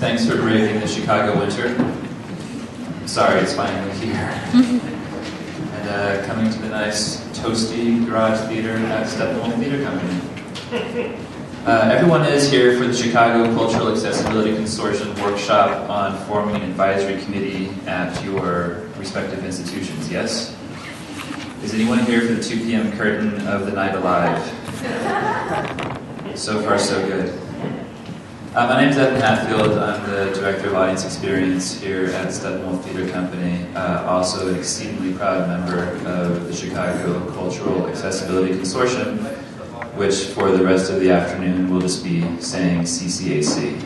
Thanks for braving the Chicago winter. Sorry, it's finally here. And coming to the nice, toasty garage theater at Steppenwolf Theater Company. Everyone is here for the Chicago Cultural Accessibility Consortium workshop on forming an advisory committee at your respective institutions, yes? Is anyone here for the 2 p.m. curtain of the Night Alive? So far, so good. My name is Evan Hatfield. I'm the Director of Audience Experience here at Steppenwolf Theater Company, also an exceedingly proud member of the Chicago Cultural Accessibility Consortium, which for the rest of the afternoon we'll just be saying CCAC.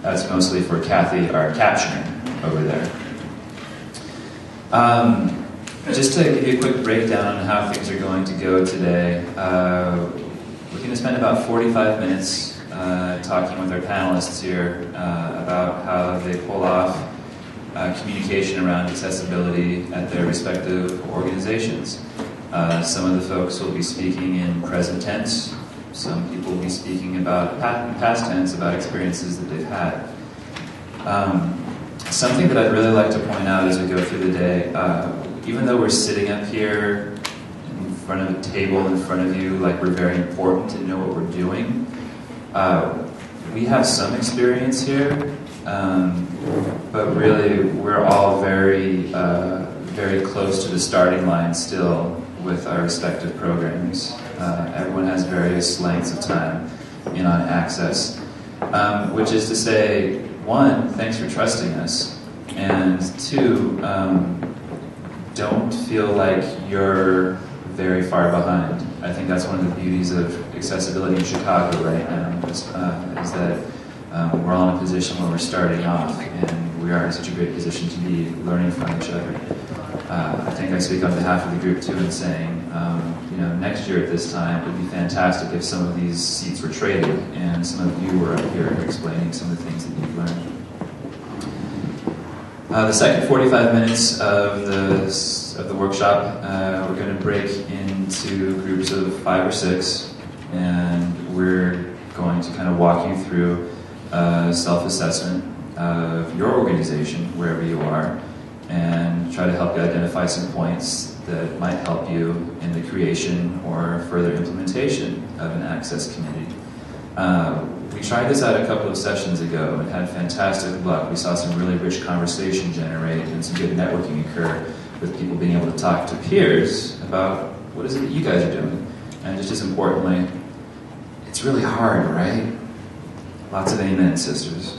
That's mostly for Kathy, our captioner over there. Just to give you a quick breakdown on how things are going to go today, we're going to spend about 45 minutes talking with our panelists here about how they pull off communication around accessibility at their respective organizations. Some of the folks will be speaking in present tense. Some people will be speaking about past tense, about experiences that they've had. Something that I'd really like to point out as we go through the day, even though we're sitting up here in front of a table in front of you like we're very important and know what we're doing, we have some experience here, but really we're all very, very close to the starting line still with our respective programs. Everyone has various lengths of time in on access, which is to say, 1, thanks for trusting us, and 2, don't feel like you're very far behind. I think that's one of the beauties of accessibility in Chicago right now, is that we're all in a position where we're starting off, and we are in such a great position to be learning from each other. I think I speak on behalf of the group too in saying, next year at this time, it would be fantastic if some of these seats were traded and some of you were up here explaining some of the things that you've learned. The second 45 minutes of the workshop, we're going to break into groups of 5 or 6, and we're going to kind of walk you through a self-assessment of your organization, wherever you are, and try to help you identify some points that might help you in the creation or further implementation of an access committee. We tried this out a couple of sessions ago and had fantastic luck. We saw some really rich conversation generate and some good networking occur with people being able to talk to peers about what is it that you guys are doing. And just as importantly, it's really hard, right? Lots of amen, sisters.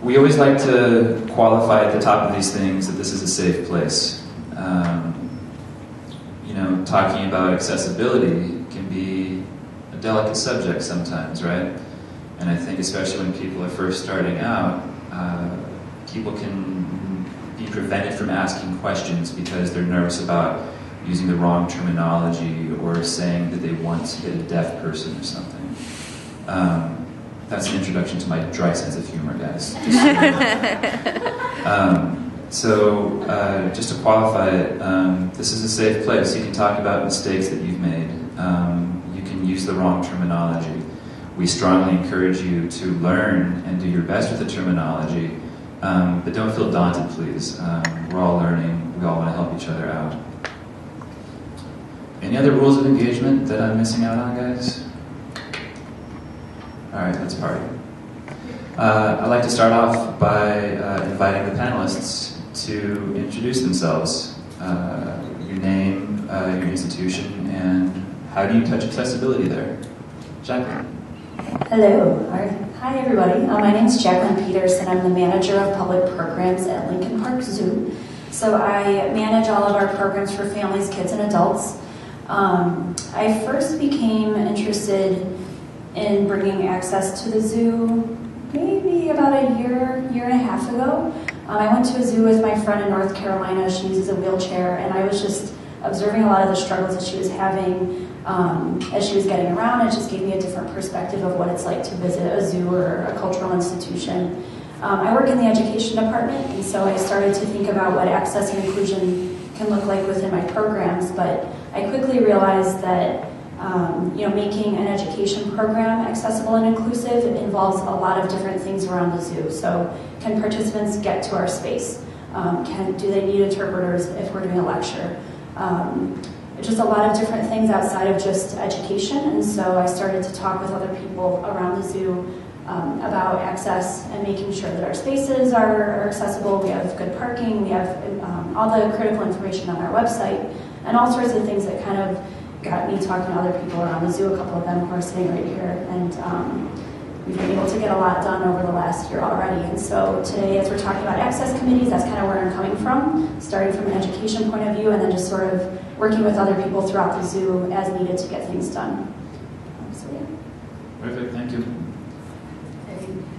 We always like to qualify at the top of these things that this is a safe place. Talking about accessibility can be a delicate subject sometimes, right? And I think especially when people are first starting out, people can be prevented from asking questions because they're nervous about using the wrong terminology or saying that they want to hit a deaf person or something. That's an introduction to my dry sense of humor, guys. Just to qualify it, this is a safe place. You can talk about mistakes that you've made. You can use the wrong terminology. We strongly encourage you to learn and do your best with the terminology, but don't feel daunted, please. We're all learning. We all want to help each other out. Any other rules of engagement that I'm missing out on, guys? All right, let's party. I'd like to start off by inviting the panelists to introduce themselves. Your name, your institution, and how do you touch accessibility there? Jacqueline. Hello. Hi, everybody. My name is Jacqueline Peterson. I'm the manager of public programs at Lincoln Park Zoo. So I manage all of our programs for families, kids, and adults. I first became interested in bringing access to the zoo maybe about a year and a half ago. I went to a zoo with my friend in North Carolina. She uses a wheelchair, and I was just observing a lot of the struggles that she was having as she was getting around. It just gave me a different perspective of what it's like to visit a zoo or a cultural institution. I work in the education department, and so I started to think about what access and inclusion can look like within my programs, but I quickly realized that Making an education program accessible and inclusive involves a lot of different things around the zoo. So can participants get to our space? Do they need interpreters if we're doing a lecture? Just a lot of different things outside of just education. And so I started to talk with other people around the zoo about access and making sure that our spaces are accessible. We have good parking, we have all the critical information on our website, and all sorts of things that kind of got me talking to other people around the zoo, a couple of them who are sitting right here. And we've been able to get a lot done over the last year already. And so today, as we're talking about access committees, that's kind of where I'm coming from, starting from an education point of view, and then just sort of working with other people throughout the zoo as needed to get things done. So yeah. Perfect, thank you.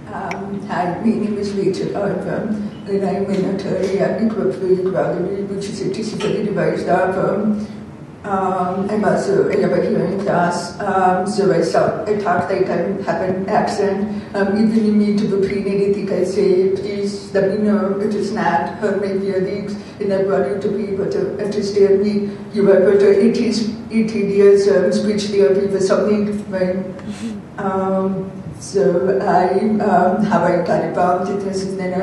Hi, my name is Rachel and I'm an attorney at Incorporated Raleigh, which is a disability device law firm. I'm also in a hearing class, so I talk like I have an accent. If you need me to repeat anything I say, please let me know. It is not hurt my feelings, and I want you to be able to understand me. You are able to 18 years speech therapy for something, right? So how I got involved in this, and then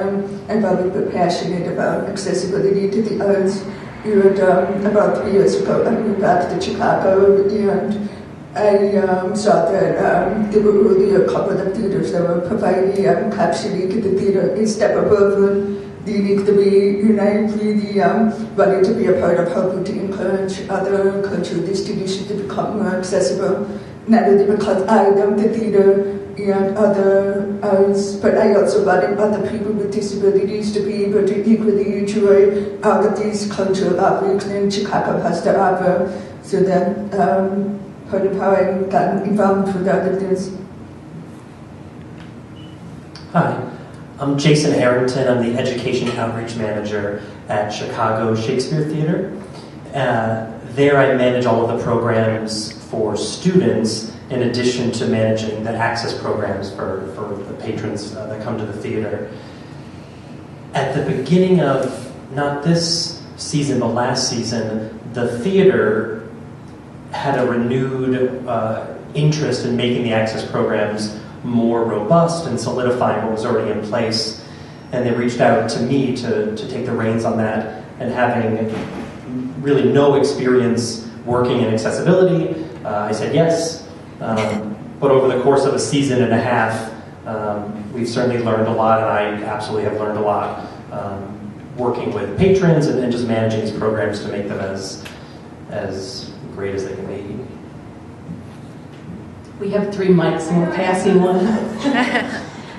I'm very passionate about accessibility to the arts. And about 3 years ago, I moved back to Chicago, and I saw that there were really a couple of theaters that were providing captioning to the theater a step above leading to be, and I really wanted to be a part of helping to encourage other cultural institutions to become more accessible, not only because I love the theater and other arts, but I also wanted other people with disabilities to be able to equally enjoy all of these cultural offerings that Chicago has to offer. So that part of how I got involved with all of this. Hi, I'm Jason Harrington. I'm the Education Outreach Manager at Chicago Shakespeare Theater. There I manage all of the programs for students in addition to managing the access programs for the patrons that come to the theater. At the beginning of, not this season, but last season, the theater had a renewed interest in making the access programs more robust and solidifying what was already in place. And they reached out to me to take the reins on that, and having really no experience working in accessibility, I said yes. But over the course of a season and a half, we've certainly learned a lot, and I absolutely have learned a lot working with patrons and just managing these programs to make them as great as they can be. We have 3 mics and we're passing one.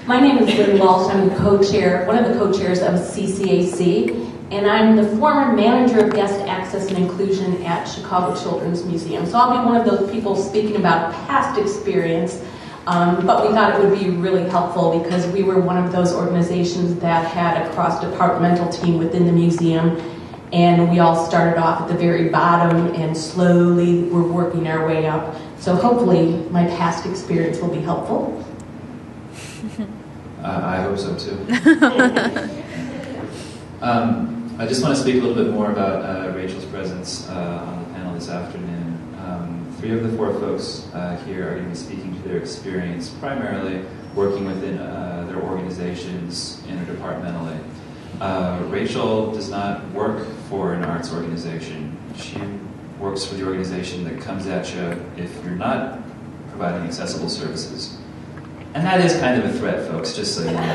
My name is Lynn Walsh. I'm the co-chair, one of the co-chairs of CCAC, and I'm the former manager of guest access and inclusion at Chicago Children's Museum. So I'll be one of those people speaking about past experience, but we thought it would be really helpful because we were one of those organizations that had a cross-departmental team within the museum, and we all started off at the very bottom and slowly we're working our way up. So hopefully my past experience will be helpful. I hope so too. I just want to speak a little bit more about Rachel's presence on the panel this afternoon. 3 of the 4 folks here are going to be speaking to their experience, primarily working within their organizations interdepartmentally. Rachel does not work for an arts organization. She works for the organization that comes at you if you're not providing accessible services. And that is kind of a threat, folks, just so you know.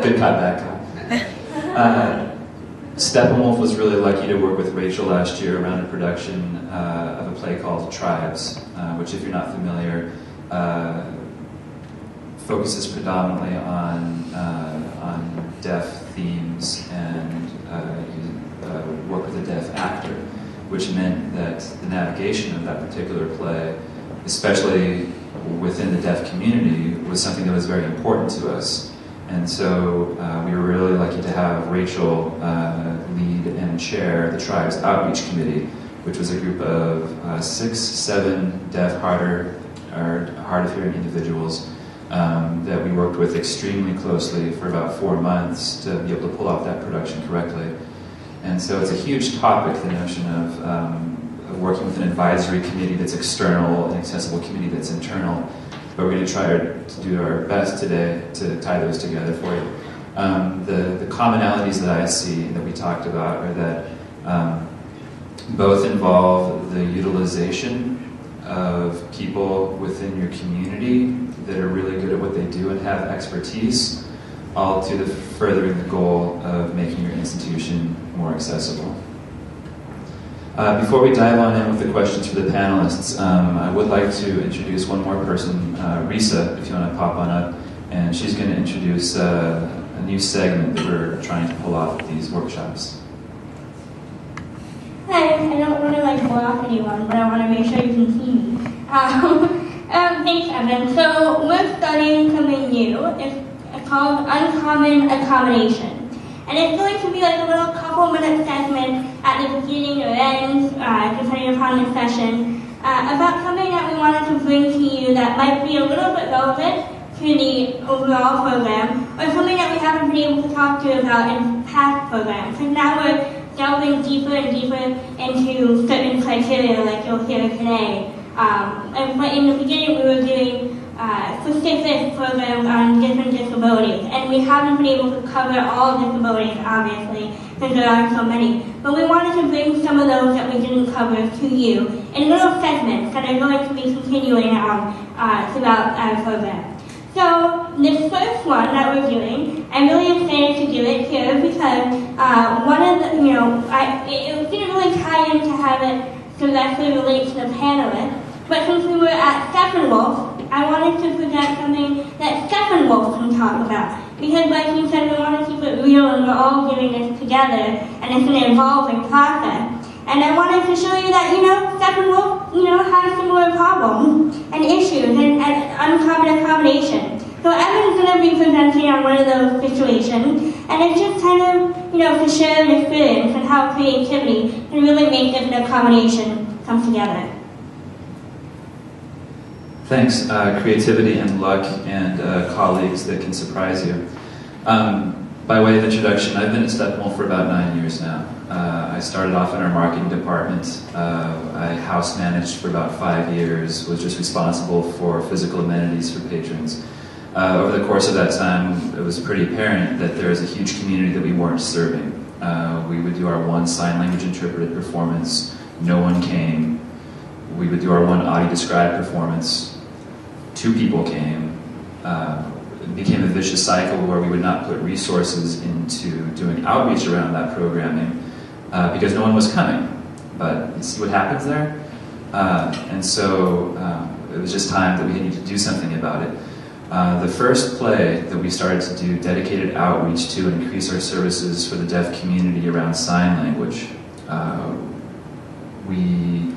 Good cutback. Steppenwolf was really lucky to work with Rachel last year around a production of a play called Tribes, which, if you're not familiar, focuses predominantly on deaf themes and work with a deaf actor, which meant that the navigation of that particular play, especially within the deaf community, was something that was very important to us. And so we were really lucky to have Rachel lead and chair the Tribes Outreach Committee, which was a group of 6, 7 deaf, hard of hearing individuals that we worked with extremely closely for about 4 months to be able to pull off that production correctly. And so it's a huge topic, the notion of working with an advisory committee that's external, an accessible committee that's internal. But we're going to try to do our best today to tie those together for you. The commonalities that I see that we talked about are that both involve the utilization of people within your community that are really good at what they do and have expertise, all to the furthering the goal of making your institution more accessible. Before we dive on in with the questions for the panelists, I would like to introduce one more person, Risa, if you want to pop on up, and she's going to introduce a new segment that we're trying to pull off at these workshops. Hi, I don't want to blow off anyone, but I want to make sure you can see me. Thanks, Evan. So we're starting something new. It's called Uncommon Accommodation. And it's going to be a little couple-minute segment at the beginning or end, depending upon the session, about something that we wanted to bring to you that might be a little bit relevant to the overall program, or something that we haven't been able to talk to you about in past programs. And now we're delving deeper and deeper into certain criteria, like you'll hear today. But in the beginning, we were doing specific programs on different disabilities, and we haven't been able to cover all disabilities, obviously, since there are so many. But we wanted to bring some of those that we didn't cover to you in little segments that are going to be continuing on throughout our program. So this first one that we're doing, I'm really excited to do it here because one of the, it didn't really tie in to have it directly relate to the panelists, but since we were at Steppenwolf, I wanted to present something that Steppenwolf can talk about. Because like you said, we want to keep it real and we're all doing this together, and it's an evolving process. And I wanted to show you that, Steppenwolf, has similar problems and issues and uncommon accommodation. So Evan's going to be presenting on one of those situations, and it's just kind of, to share an experience and how creativity can really make different accommodation come together. Thanks. Creativity and luck and colleagues that can surprise you. By way of introduction, I've been at Steppenwolf for about 9 years now. I started off in our marketing department. I house managed for about 5 years, was just responsible for physical amenities for patrons. Over the course of that time, it was pretty apparent that there was a huge community that we weren't serving. We would do our one sign language interpreted performance, no one came. We would do our one audio described performance, 2 people came. It became a vicious cycle where we would not put resources into doing outreach around that programming because no one was coming. But you see what happens there? And so it was just time that we needed to do something about it. The first play that we started to do dedicated outreach to and increase our services for the deaf community around sign language. We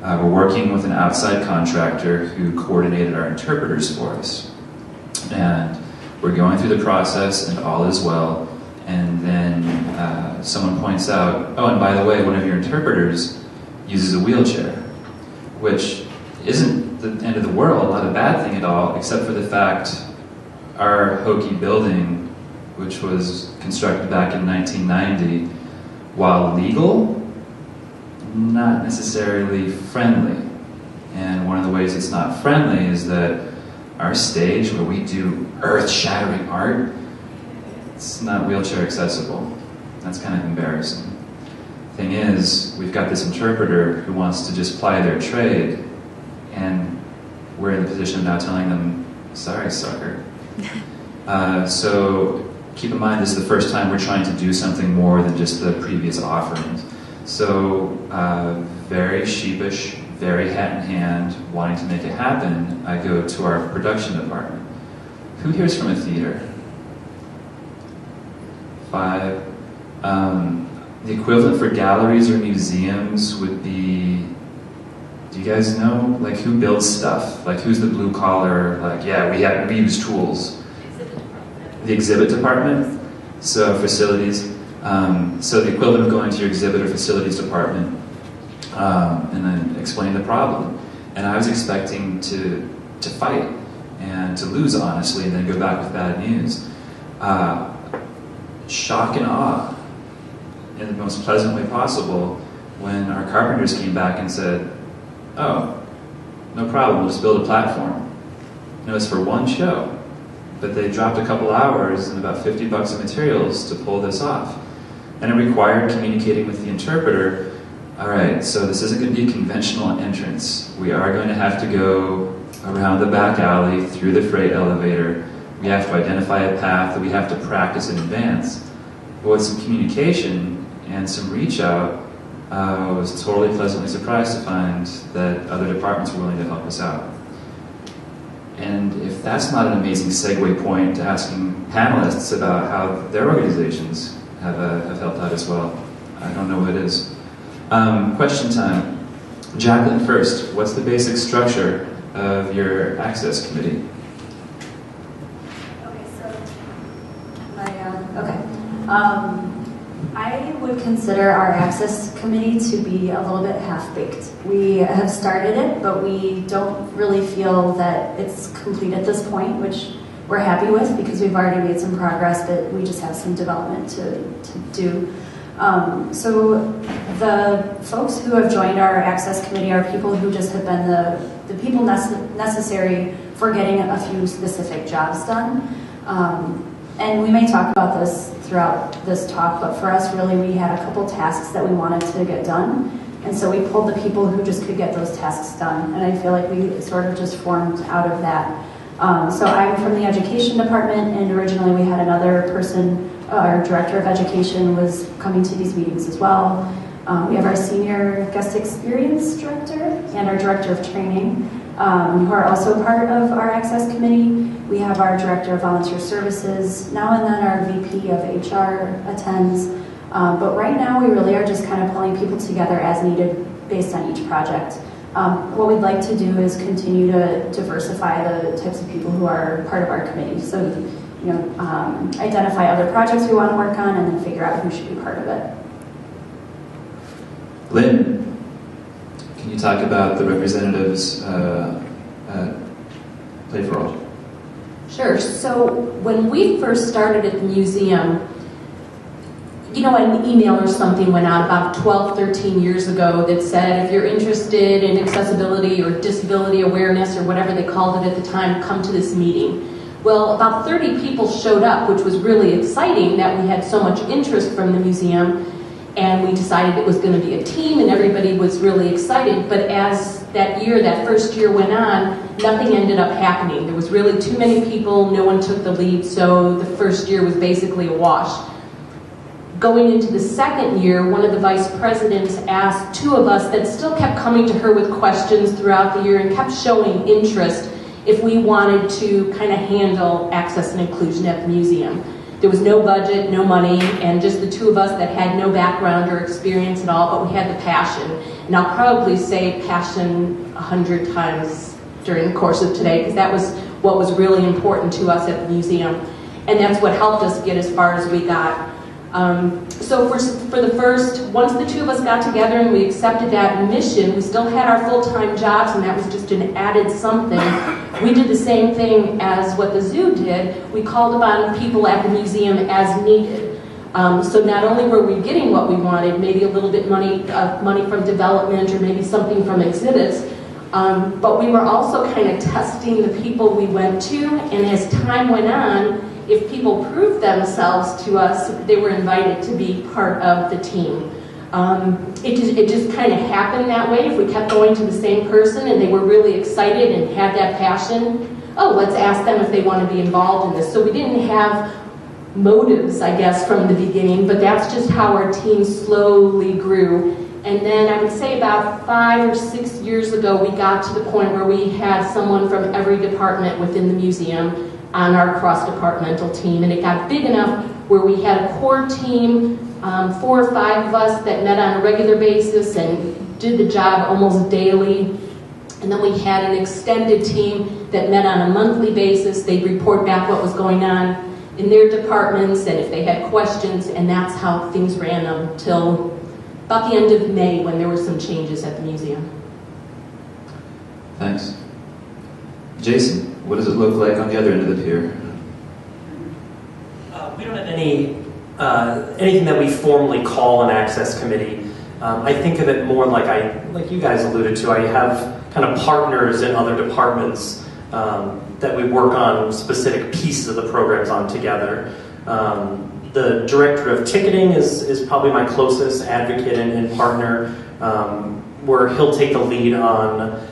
were working with an outside contractor who coordinated our interpreters for us. And we're going through the process and all is well. And then someone points out, oh, and by the way, one of your interpreters uses a wheelchair, which isn't the end of the world, not a bad thing at all, except for the fact our hokey building, which was constructed back in 1990, while legal, not necessarily friendly. And one of the ways it's not friendly is that our stage, where we do earth-shattering art, it's not wheelchair accessible. That's kind of embarrassing. Thing is, we've got this interpreter who wants to just ply their trade, and we're in the position of now telling them, sorry, sucker. So keep in mind, this is the first time we're trying to do something more than just the previous offerings. So very sheepish, very hat in hand, wanting to make it happen, I go to our production department. Who here's from a theater? 5. The equivalent for galleries or museums would be, do you guys know, like, who builds stuff? Like, who's the blue collar, like, yeah, we use tools. The exhibit department? So facilities. So the equivalent of going to your exhibit or facilities department and then explain the problem. And I was expecting to fight and to lose, honestly, and then go back with bad news. Shock and awe. in the most pleasant way possible when our carpenters came back and said, oh, no problem, we'll just build a platform. It was for one show, but they dropped a couple hours and about $50 of materials to pull this off. And it required communicating with the interpreter. All right, so this isn't going to be a conventional entrance. We are going to have to go around the back alley, through the freight elevator. We have to identify a path that we have to practice in advance. But with some communication and some reach out, I was totally pleasantly surprised to find that other departments were willing to help us out. And if that's not an amazing segue point to asking panelists about how their organizations have helped out as well, I don't know what it is. Question time. Jacqueline first, what's the basic structure of your access committee? Okay, so I would consider our access committee to be a little bit half-baked. We have started it, but we don't really feel that it's complete at this point, which we're happy with because we've already made some progress, but we just have some development to do. So the folks who have joined our access committee are people who just have been the people necessary for getting a few specific jobs done. And we may talk about this throughout this talk, but for us really we had a couple tasks that we wanted to get done. And so we pulled the people who just could get those tasks done. And I feel like we sort of just formed out of that. So I'm from the education department, and originally we had another person, our director of education was coming to these meetings as well. We have our senior guest experience director and our director of training, who are also part of our access committee. We have our director of volunteer services. Now and then our VP of HR attends. But right now we really are just kind of pulling people together as needed based on each project. What we'd like to do is continue to diversify the types of people who are part of our committee. So, identify other projects we want to work on and then figure out who should be part of it. Lynn, can you talk about the representatives Play for All? Sure. So when we first started at the museum, an email or something went out about 12, 13 years ago that said, if you're interested in accessibility or disability awareness or whatever they called it at the time, come to this meeting. Well, about 30 people showed up, which was really exciting that we had so much interest from the museum, and we decided it was going to be a team and everybody was really excited. But as that first year went on, nothing ended up happening. There was really too many people, no one took the lead, so the first year was basically a wash. Going into the second year, one of the vice presidents asked two of us that still kept coming to her with questions throughout the year and kept showing interest if we wanted to kind of handle access and inclusion at the museum. There was no budget, no money, and just the two of us that had no background or experience at all, but we had the passion. And I'll probably say passion 100 times during the course of today, because that was what was really important to us at the museum. And that's what helped us get as far as we got. So for the first, once the two of us got together and we accepted that mission, we still had our full-time jobs, and that was just an added something. We did the same thing as what the zoo did. We called upon people at the museum as needed. So not only were we getting what we wanted, maybe a little bit money from development or maybe something from exhibits, but we were also kind of testing the people we went to, and as time went on, if people proved themselves to us, they were invited to be part of the team. It just kind of happened that way. If we kept going to the same person and they were really excited and had that passion, let's ask them if they want to be involved in this. So we didn't have motives, I guess, from the beginning, but that's just how our team slowly grew. And then I would say about 5 or 6 years ago, we got to the point where we had someone from every department within the museum on our cross-departmental team, and it got big enough where we had a core team, 4 or 5 of us that met on a regular basis and did the job almost daily. And then we had an extended team that met on a monthly basis. They'd report back what was going on in their departments and if they had questions, and that's how things ran until about the end of May when there were some changes at the museum. Thanks. Jason, what does it look like on the other end of the pier? We don't have any anything that we formally call an access committee, I think of it more like you guys alluded to. I have kind of partners in other departments that we work on specific pieces of the programs on together. The director of ticketing is probably my closest advocate and partner, where he'll take the lead on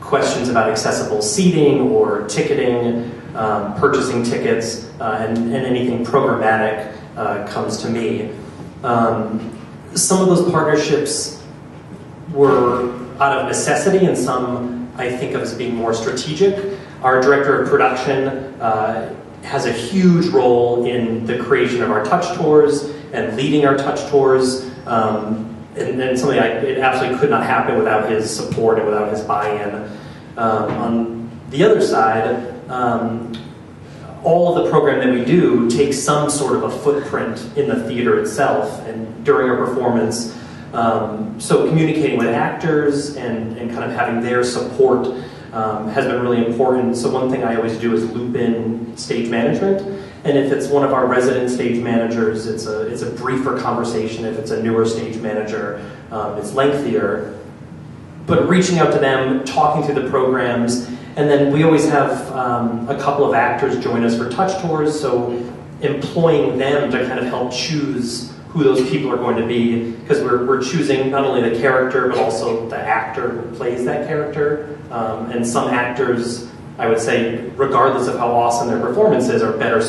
questions about accessible seating or ticketing, purchasing tickets, and anything programmatic comes to me. Some of those partnerships were out of necessity, and some I think of as being more strategic. Our director of production has a huge role in the creation of our touch tours and leading our touch tours, and something it absolutely could not happen without his support and without his buy-in. On the other side, all of the program that we do takes some sort of a footprint in the theater itself and during our performance. So communicating with actors and kind of having their support has been really important. So one thing I always do is loop in stage management. And if it's one of our resident stage managers, it's a briefer conversation. If it's a newer stage manager, it's lengthier. But reaching out to them, talking through the programs, and then we always have a couple of actors join us for touch tours, so employing them to kind of help choose who those people are going to be, because we're choosing not only the character, but also the actor who plays that character. And some actors, I would say, regardless of how awesome their performance is, are better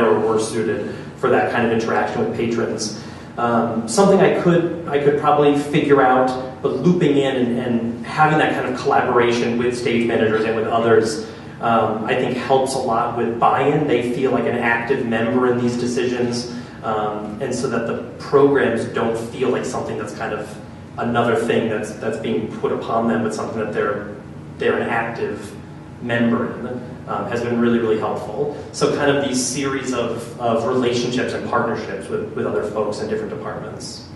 or worse suited for that kind of interaction with patrons. Something I could probably figure out, but looping in and having that kind of collaboration with stage managers and with others, I think helps a lot with buy-in. They feel like an active member in these decisions, and so that the programs don't feel like something that's kind of another thing that's being put upon them, but something that they're an active member in. Has been really, really helpful. So kind of these series of relationships and partnerships with other folks in different departments.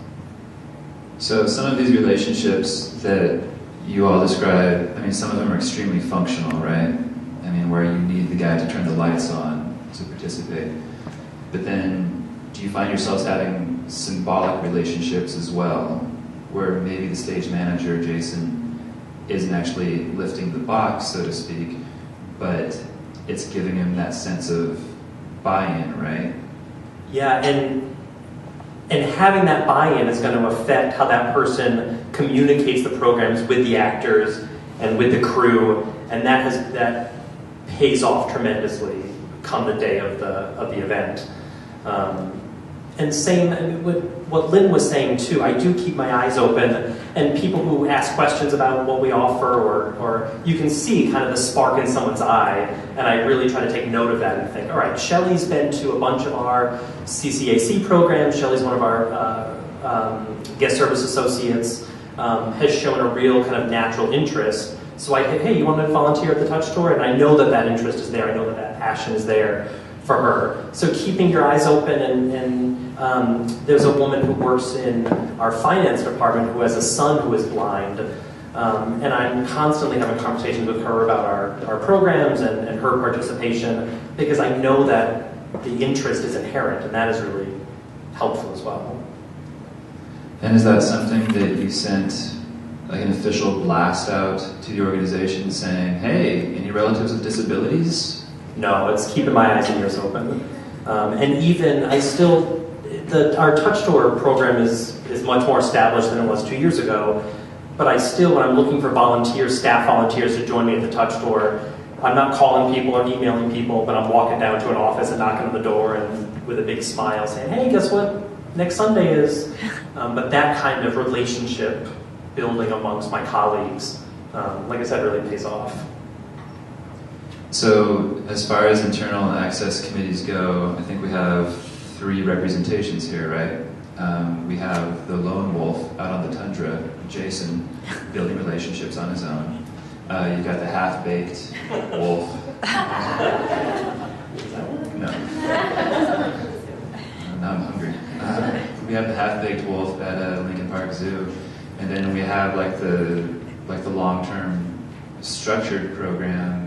So some of these relationships that you all describe, I mean, some of them are extremely functional, right? I mean, where you need the guy to turn the lights on to participate. But then, do you find yourselves having symbolic relationships as well, where maybe the stage manager, Jason, isn't actually lifting the box, so to speak, but it's giving him that sense of buy-in, right? Yeah, and having that buy-in is going to affect how that person communicates the programs with the actors and with the crew, and that pays off tremendously come the day of the event. And same, I mean, what Lynn was saying too, I do keep my eyes open, and people who ask questions about what we offer, or you can see kind of the spark in someone's eye, and I really try to take note of that and think, all right, Shelley's been to a bunch of our CCAC programs, Shelley's one of our guest service associates, has shown a real kind of natural interest. So I think, hey, you want to volunteer at the touch tour? And I know that interest is there, I know that passion is there for her. So keeping your eyes open, and there's a woman who works in our finance department who has a son who is blind, and I'm constantly having conversations with her about our programs and her participation, because I know that the interest is inherent, and that is really helpful as well. And is that something that you sent like an official blast out to the organization saying, hey, any relatives with disabilities? No, it's keeping my eyes and ears open. And even, our touch tour program is much more established than it was 2 years ago, but I still, when I'm looking for volunteers, staff volunteers to join me at the touch tour, I'm not calling people or emailing people, but I'm walking down to an office and knocking on the door and with a big smile saying, hey, guess what next Sunday is? But that kind of relationship building amongst my colleagues, like I said, really pays off. So as far as internal access committees go, I think we have 3 representations here, right? We have the lone wolf out on the tundra, Jason, building relationships on his own. You got the half-baked wolf. No. Now I'm hungry. We have the half-baked wolf at Lincoln Park Zoo, and then we have like the long-term structured program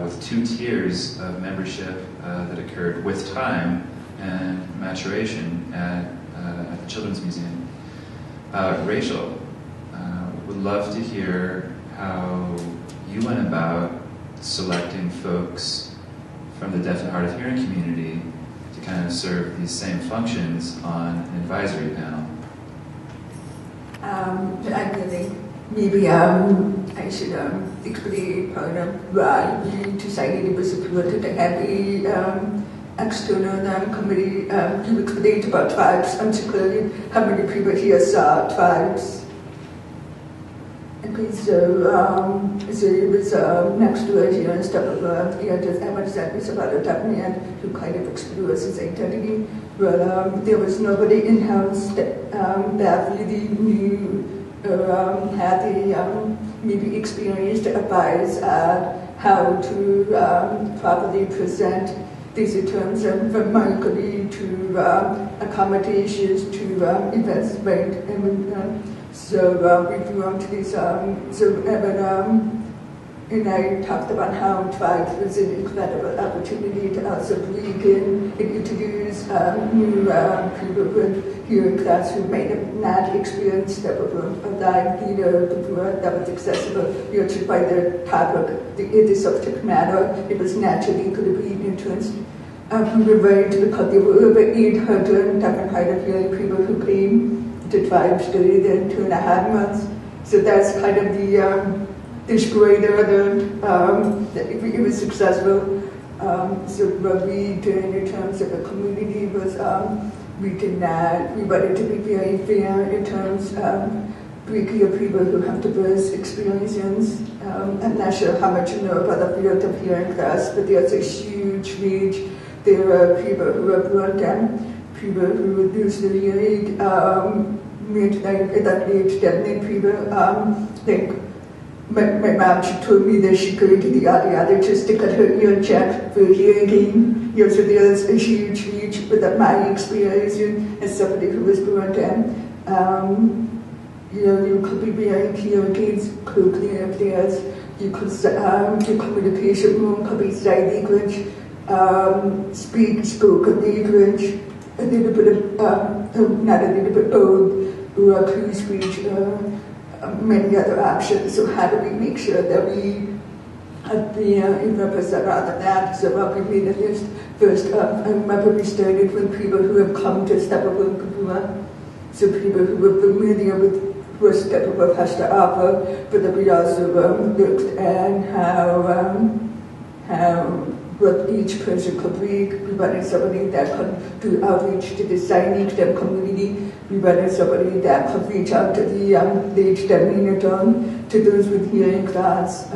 with 2 tiers of membership that occurred with time and maturation at the Children's Museum. Rachel, would love to hear how you went about selecting folks from the deaf and hard of hearing community to kind of serve these same functions on an advisory panel. I really, maybe I should explain why we decided it was important to have a external committee to explain about tribes, particularly how many people here saw tribes. Okay, so it was next to us here and stuff. Everyone said was about a deaf man who kind of explored his identity, but there was nobody in house that really knew or had the maybe experienced advice at how to properly present these in terms of remarkably to accommodations to investment and so we grew up to this and I talked about how tribes was an incredible opportunity to also bring in and introduce new people with hearing class who may have not experienced that live theater before that was accessible to by the topic, the subject matter. It was naturally going to be influenced. We were very difficult. There were over 800 deaf and hard of hearing people who came to tribe study there in 2.5 months. So that's kind of the greater that it was successful. So what we did in terms of the community was we wanted to be very fair in terms of bringing people who have diverse experiences. I'm not sure how much you know about the field of hearing class, but there's a huge range. There are people who are born deaf, people who lose their hearing, mid-age deaf people. Like my mom, she told me that she go to the audiologist to get her ear checked for hearing. So there's a huge reach with my experience as somebody who was born deaf. You could be wearing hearing aids quickly if there's, you could, your communication room could be sign language, spoken language, a little bit of, not a little bit old, or clue speech, many other options. So how do we make sure that we represent rather than that? So what we made a list first, I remember we started with people who have come to Steppenwolf Kapua, so people who were familiar with what Steppenwolf has to offer, but then we also looked at how what each person could bring. We wanted somebody that could do outreach to the signage deaf community. We wanted somebody that could reach out to the age deaf to those with hearing class.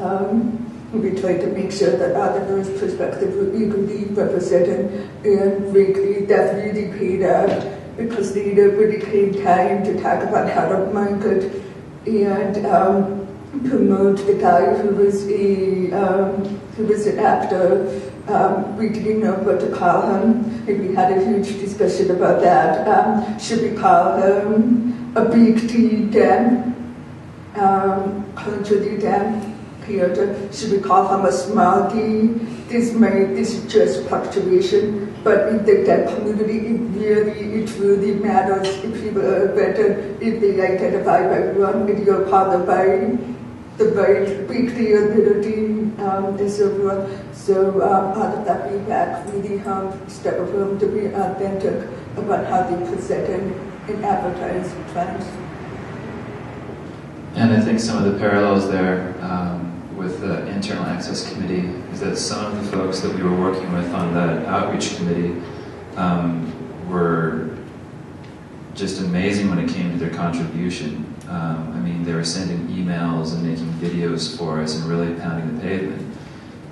We tried to make sure that all of those perspectives were equally represented, and frankly, that really paid out because they really came time to talk about how to market and promote the guy who was an actor. We didn't know what to call him, and we had a huge discussion about that. Should we call him a big T deaf, culturally deaf character? Should we call him a small D? This is just punctuation, but in the deaf community, it really matters if people are better, if they identify by one, if you're part of the right big ability, and so forth. So out of that feedback really helped Steppenwolf to be authentic about how they presented and advertised trends. And I think some of the parallels there with the Internal Access Committee is that some of the folks that we were working with on the Outreach Committee were just amazing when it came to their contribution. I mean, they were sending emails and making videos for us and really pounding the pavement.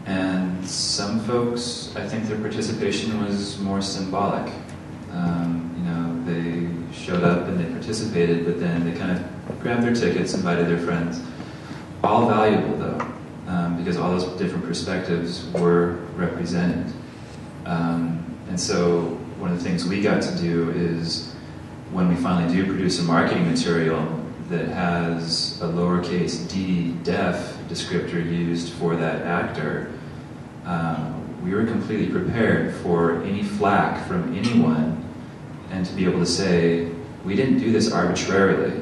And some folks, I think their participation was more symbolic. They showed up and they participated, but then they kind of grabbed their tickets, invited their friends. All valuable though, because all those different perspectives were represented. And so one of the things we got to do is, when we finally do produce a marketing material that has a lowercase d deaf descriptor used for that actor, we were completely prepared for any flack from anyone, and to be able to say, we didn't do this arbitrarily.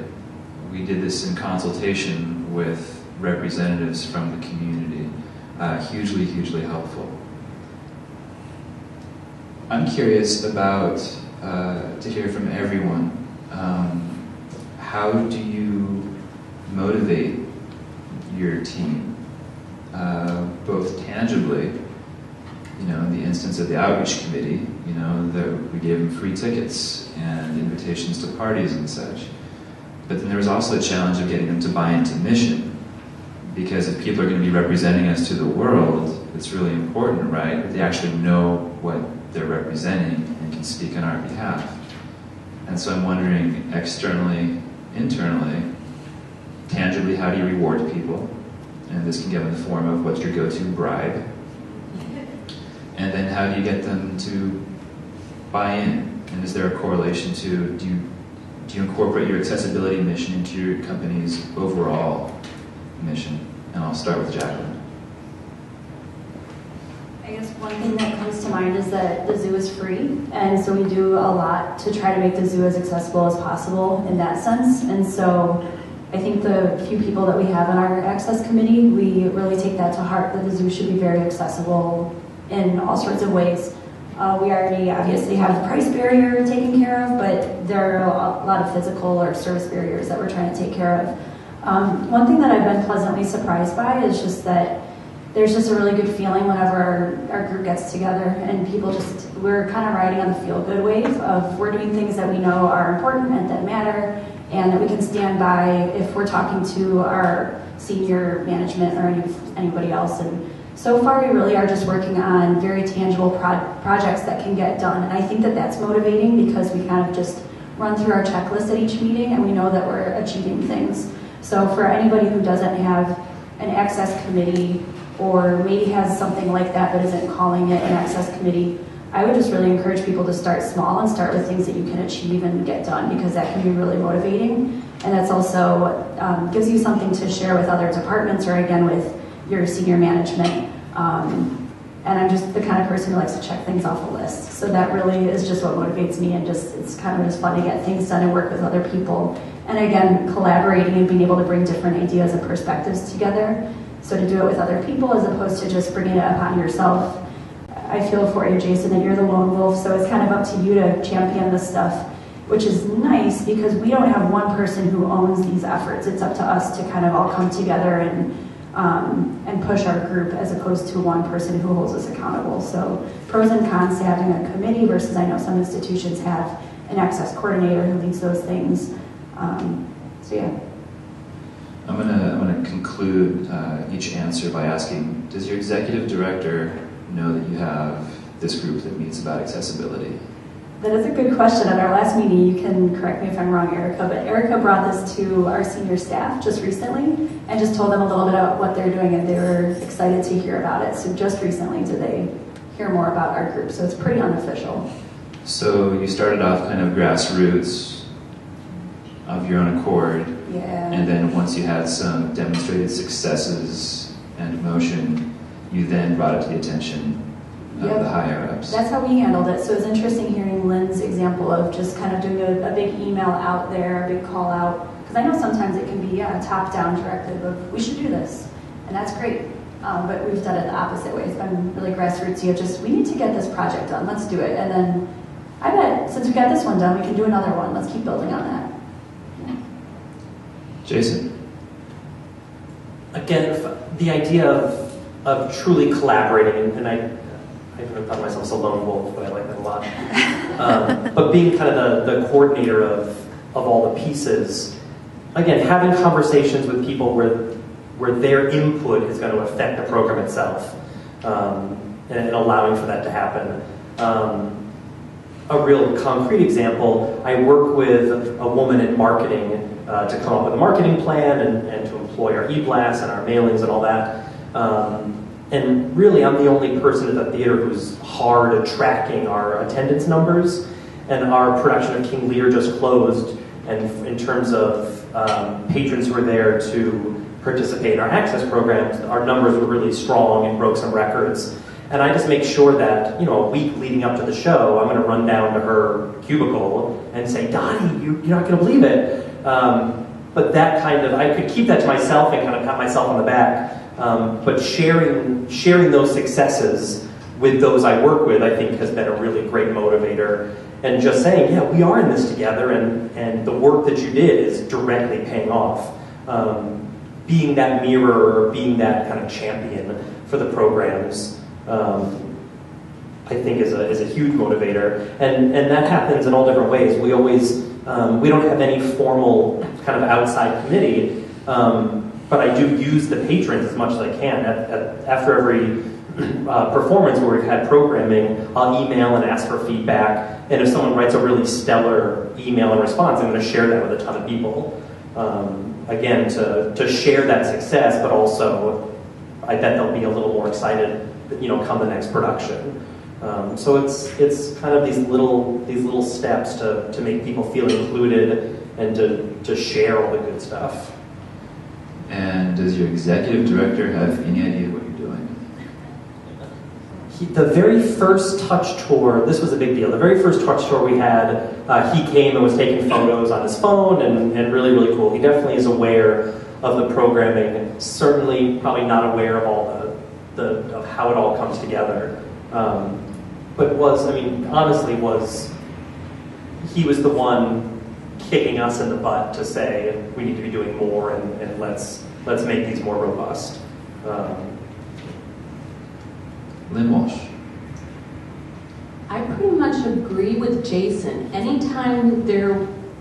We did this in consultation with representatives from the community. Hugely, hugely helpful. I'm curious about, to hear from everyone, how do you motivate your team, both tangibly, you know, in the instance of the outreach committee, you know, we gave them free tickets and invitations to parties and such. But then there was also a challenge of getting them to buy into mission, because if people are going to be representing us to the world, it's really important, right, that they actually know what they're representing and can speak on our behalf. And so I'm wondering, externally, internally, tangibly, how do you reward people? And this can get in the form of what's your go-to bribe. And then how do you get them to buy in? And is there a correlation to, do you incorporate your accessibility mission into your company's overall mission? And I'll start with Jacqueline. I guess one thing that comes to mind is that the zoo is free, and so we do a lot to try to make the zoo as accessible as possible in that sense. And so I think the few people that we have on our access committee, we really take that to heart, that the zoo should be very accessible in all sorts of ways. We already obviously have the price barrier taken care of, but there are a lot of physical or service barriers that we're trying to take care of. One thing that I've been pleasantly surprised by is just that there's just a really good feeling whenever our group gets together, and we're kind of riding on the feel-good wave of we're doing things that we know are important and that matter, and that we can stand by if we're talking to our senior management or anybody else. And so far, we really are just working on very tangible projects that can get done. And I think that that's motivating, because we kind of just run through our checklist at each meeting, and we know that we're achieving things. So for anybody who doesn't have an access committee, or maybe has something like that but isn't calling it an access committee, I would just really encourage people to start small and start with things that you can achieve and get done, because that can be really motivating. And that's also gives you something to share with other departments, or again with your senior management. And I'm just the kind of person who likes to check things off a list. So that really is just what motivates me, and it's kind of just fun to get things done and work with other people. And again, collaborating and being able to bring different ideas and perspectives together. So to do it with other people as opposed to just bringing it upon yourself. I feel for you, Jason, that you're the lone wolf, so it's kind of up to you to champion this stuff, which is nice because we don't have one person who owns these efforts. It's up to us to kind of all come together and push our group, as opposed to one person who holds us accountable. So pros and cons to having a committee versus, I know some institutions have an access coordinator who leads those things. So yeah. I'm gonna conclude each answer by asking, does your executive director know that you have this group that meets about accessibility? That is a good question. At our last meeting, you can correct me if I'm wrong, Erica, but Erica brought this to our senior staff just recently and just told them a little bit about what they're doing, and they were excited to hear about it. So just recently did they hear more about our group, so it's pretty unofficial. So you started off kind of grassroots of your own accord. Yeah. And then once you had some demonstrated successes and motion, you then brought it to the attention of the higher ups. That's how we handled it. So it was interesting hearing Lynn's example of just kind of doing a big email out there, a big call out. Because I know sometimes it can be a top-down directive of, we should do this. And that's great. But we've done it the opposite way. It's been really grassrootsy of just, we need to get this project done. Let's do it. And then I bet since we got this one done, we can do another one. Let's keep building on that. Jason. Again, the idea of truly collaborating, and I haven't thought of myself as a lone wolf, but I like that a lot. But being kind of the coordinator of all the pieces, again, having conversations with people where their input is going to affect the program itself, and allowing for that to happen. A real concrete example, I work with a woman in marketing to come up with a marketing plan and to employ our e-blasts and our mailings and all that. And really, I'm the only person at the theater who's hard at tracking our attendance numbers. And our production of King Lear just closed. And in terms of patrons who were there to participate in our access programs, our numbers were really strong and broke some records. And I just make sure that, you know, a week leading up to the show, I'm going to run down to her cubicle and say, Dottie, you're not going to believe it. But that kind of, I could keep that to myself and kind of pat myself on the back. But sharing those successes with those I work with, I think has been a really great motivator. And just saying, yeah, we are in this together, and the work that you did is directly paying off. Being that mirror, or being that kind of champion for the programs, I think is a huge motivator. And that happens in all different ways. We always, we don't have any formal kind of outside committee, but I do use the patrons as much as I can. After every performance where we've had programming, I'll email and ask for feedback. And if someone writes a really stellar email and response, I'm going to share that with a ton of people. Again, to share that success, but also I bet they'll be a little more excited, you know, come the next production. So it's kind of these little steps to make people feel included and to share all the good stuff. And does your executive director have any idea what you're doing? The very first Touch tour, this was a big deal. The very first Touch tour we had, he came and was taking photos on his phone, and really, really cool. He definitely is aware of the programming. Certainly, probably not aware of all of how it all comes together. But honestly, he was the one kicking us in the butt to say we need to be doing more, and let's make these more robust. Lynn Walsh. I pretty much agree with Jason. Anytime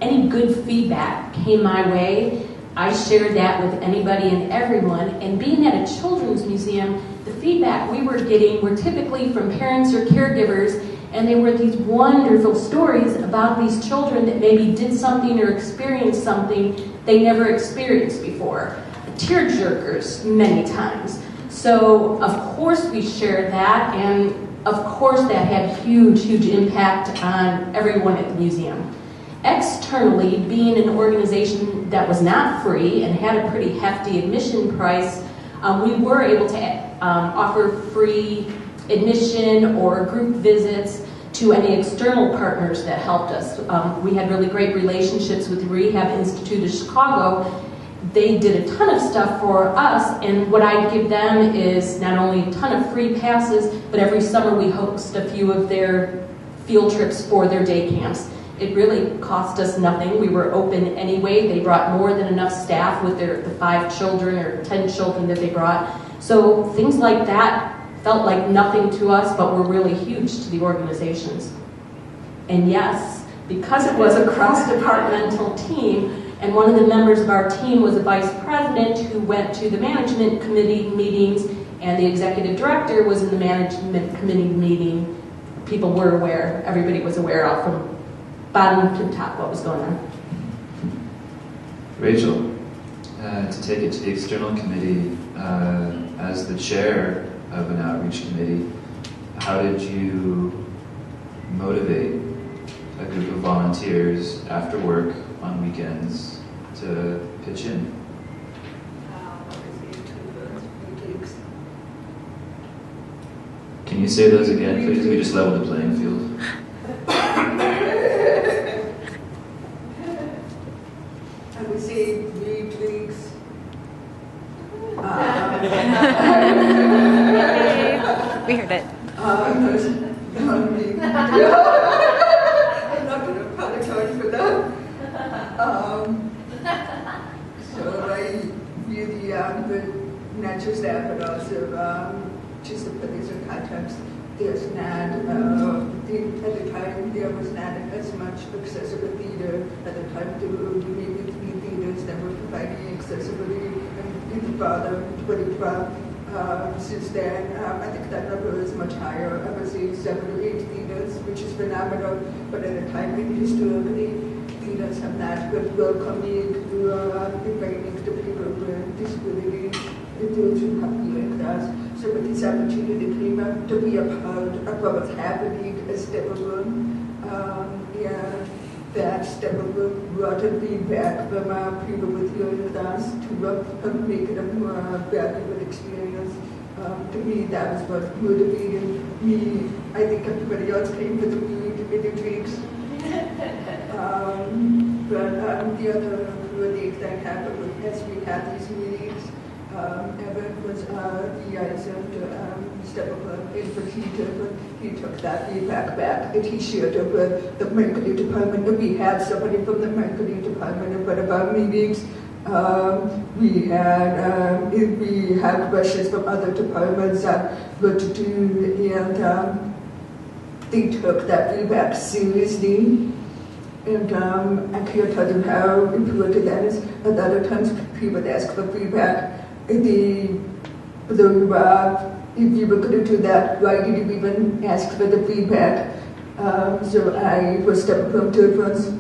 any good feedback came my way, I shared that with anybody and everyone. And being at a children's museum, the feedback we were getting were typically from parents or caregivers, and they were these wonderful stories about these children that maybe did something or experienced something they never experienced before. Tearjerkers many times. So of course we shared that, and of course that had huge impact on everyone at the museum. Externally, being an organization that was not free and had a pretty hefty admission price, we were able to offer free admission or group visits to any external partners that helped us. We had really great relationships with the Rehab Institute of Chicago. They did a ton of stuff for us, and what I give them is not only a ton of free passes, but every summer we host a few of their field trips for their day camps. It really cost us nothing. We were open anyway. They brought more than enough staff with the 5 children or 10 children that they brought. So things like that felt like nothing to us, but were really huge to the organizations. And yes, because it was a cross-departmental team, and one of the members of our team was a vice president who went to the management committee meetings, and the executive director was in the management committee meeting, people were aware, everybody was aware of from bottom to top what was going on. Rachel, to take it to the external committee, as the chair of an outreach committee, how did you motivate a group of volunteers after work on weekends to pitch in? Can you say those again, please? We just leveled the playing field. I would say 3 tweaks. We heard it. I'm not going to apologize for that. So I really, but not just that, but also just to put this in context, there's not, at the time, there was not as much accessible theater. At the time, there were maybe 3 theaters that were providing accessibility in the bottom 2012. Since then, I think that number is much higher. I would say 7 or 8 theaters, which is phenomenal. But at the time, historically, theaters have not been welcoming inviting the people with disabilities, those who have healing class. So when this opportunity came up to be a part of what was happening at Step Room, that Step Room brought a feedback from people with healing class to make it a more valuable experience. To me, that was what motivated me. I think everybody else came for the food and the drinks. But the other relief that happened as we had these meetings, Evan was the ISO to step up in for he took that feedback back and he shared it with the marketing department. And we had somebody from the marketing department in one of our meetings. We had questions from other departments on what to do, and they took that feedback seriously. And I can't tell you how important that is. A lot of times people would ask for feedback. If you were going to do that, why did you even ask for the feedback? So I was stepping up to it was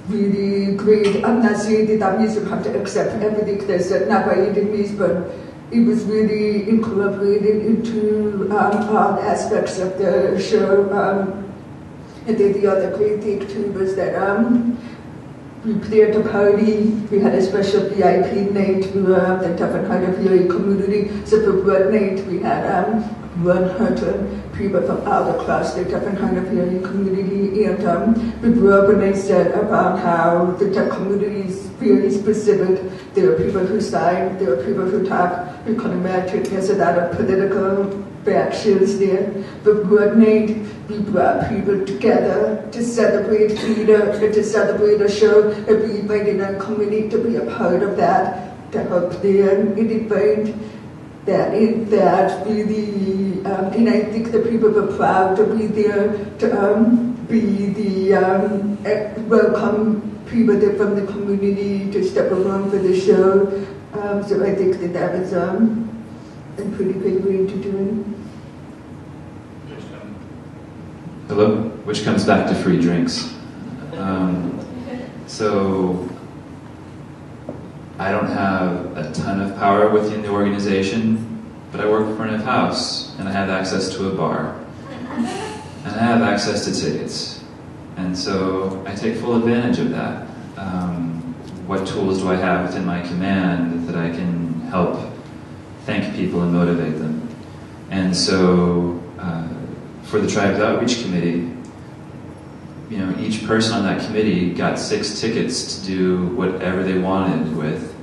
really great. I'm not saying that means you have to accept everything they said, not by any means, but it was really incorporated into all aspects of the show. And then the other great thing too was that we planned a party. We had a special VIP night for the Tough and Hard of Hearing community. So for one night we had 100 people from all across the Tough and Hard of Hearing community. And we grew up and I said about how the deaf community is very specific. There are people who sign, there are people who talk. You can imagine there's a lot of political factions there. But one night we brought people together to celebrate theater and to celebrate a show, and we invited our community to be a part of that, to help them. And it find that really, and I think the people were proud to be there, to be the welcome people from the community to step around for the show. So I think that was a pretty good way to do it. Hello, which comes back to free drinks. So I don't have a ton of power within the organization, but I work front of house and I have access to a bar and I have access to tickets, and so I take full advantage of that. What tools do I have within my command that I can help thank people and motivate them? And so for the Tribe's Outreach Committee, you know, each person on that committee got 6 tickets to do whatever they wanted with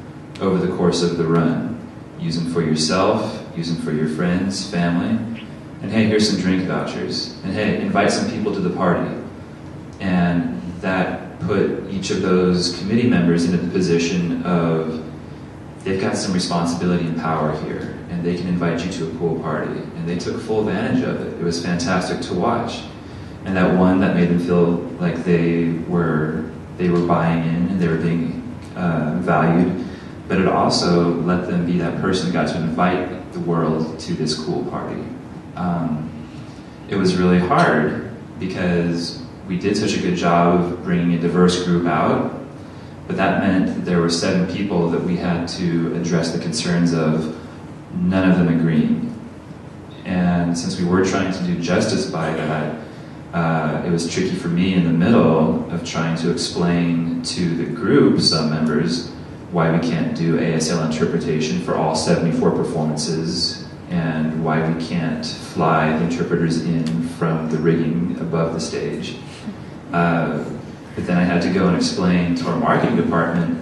over the course of the run. Use them for yourself, use them for your friends, family, and hey, here's some drink vouchers. And hey, invite some people to the party. And that put each of those committee members into the position of they've got some responsibility and power here, and they can invite you to a pool party. And they took full advantage of it. It was fantastic to watch. And that made them feel like they were buying in and they were being valued. But it also let them be that person who got to invite the world to this cool party. It was really hard because we did such a good job of bringing a diverse group out, but that meant that there were 7 people that we had to address the concerns of, none of them agreeing. And since we were trying to do justice by that, it was tricky for me in the middle of trying to explain to the group, some members, why we can't do ASL interpretation for all 74 performances, and why we can't fly the interpreters in from the rigging above the stage. But then I had to go and explain to our marketing department,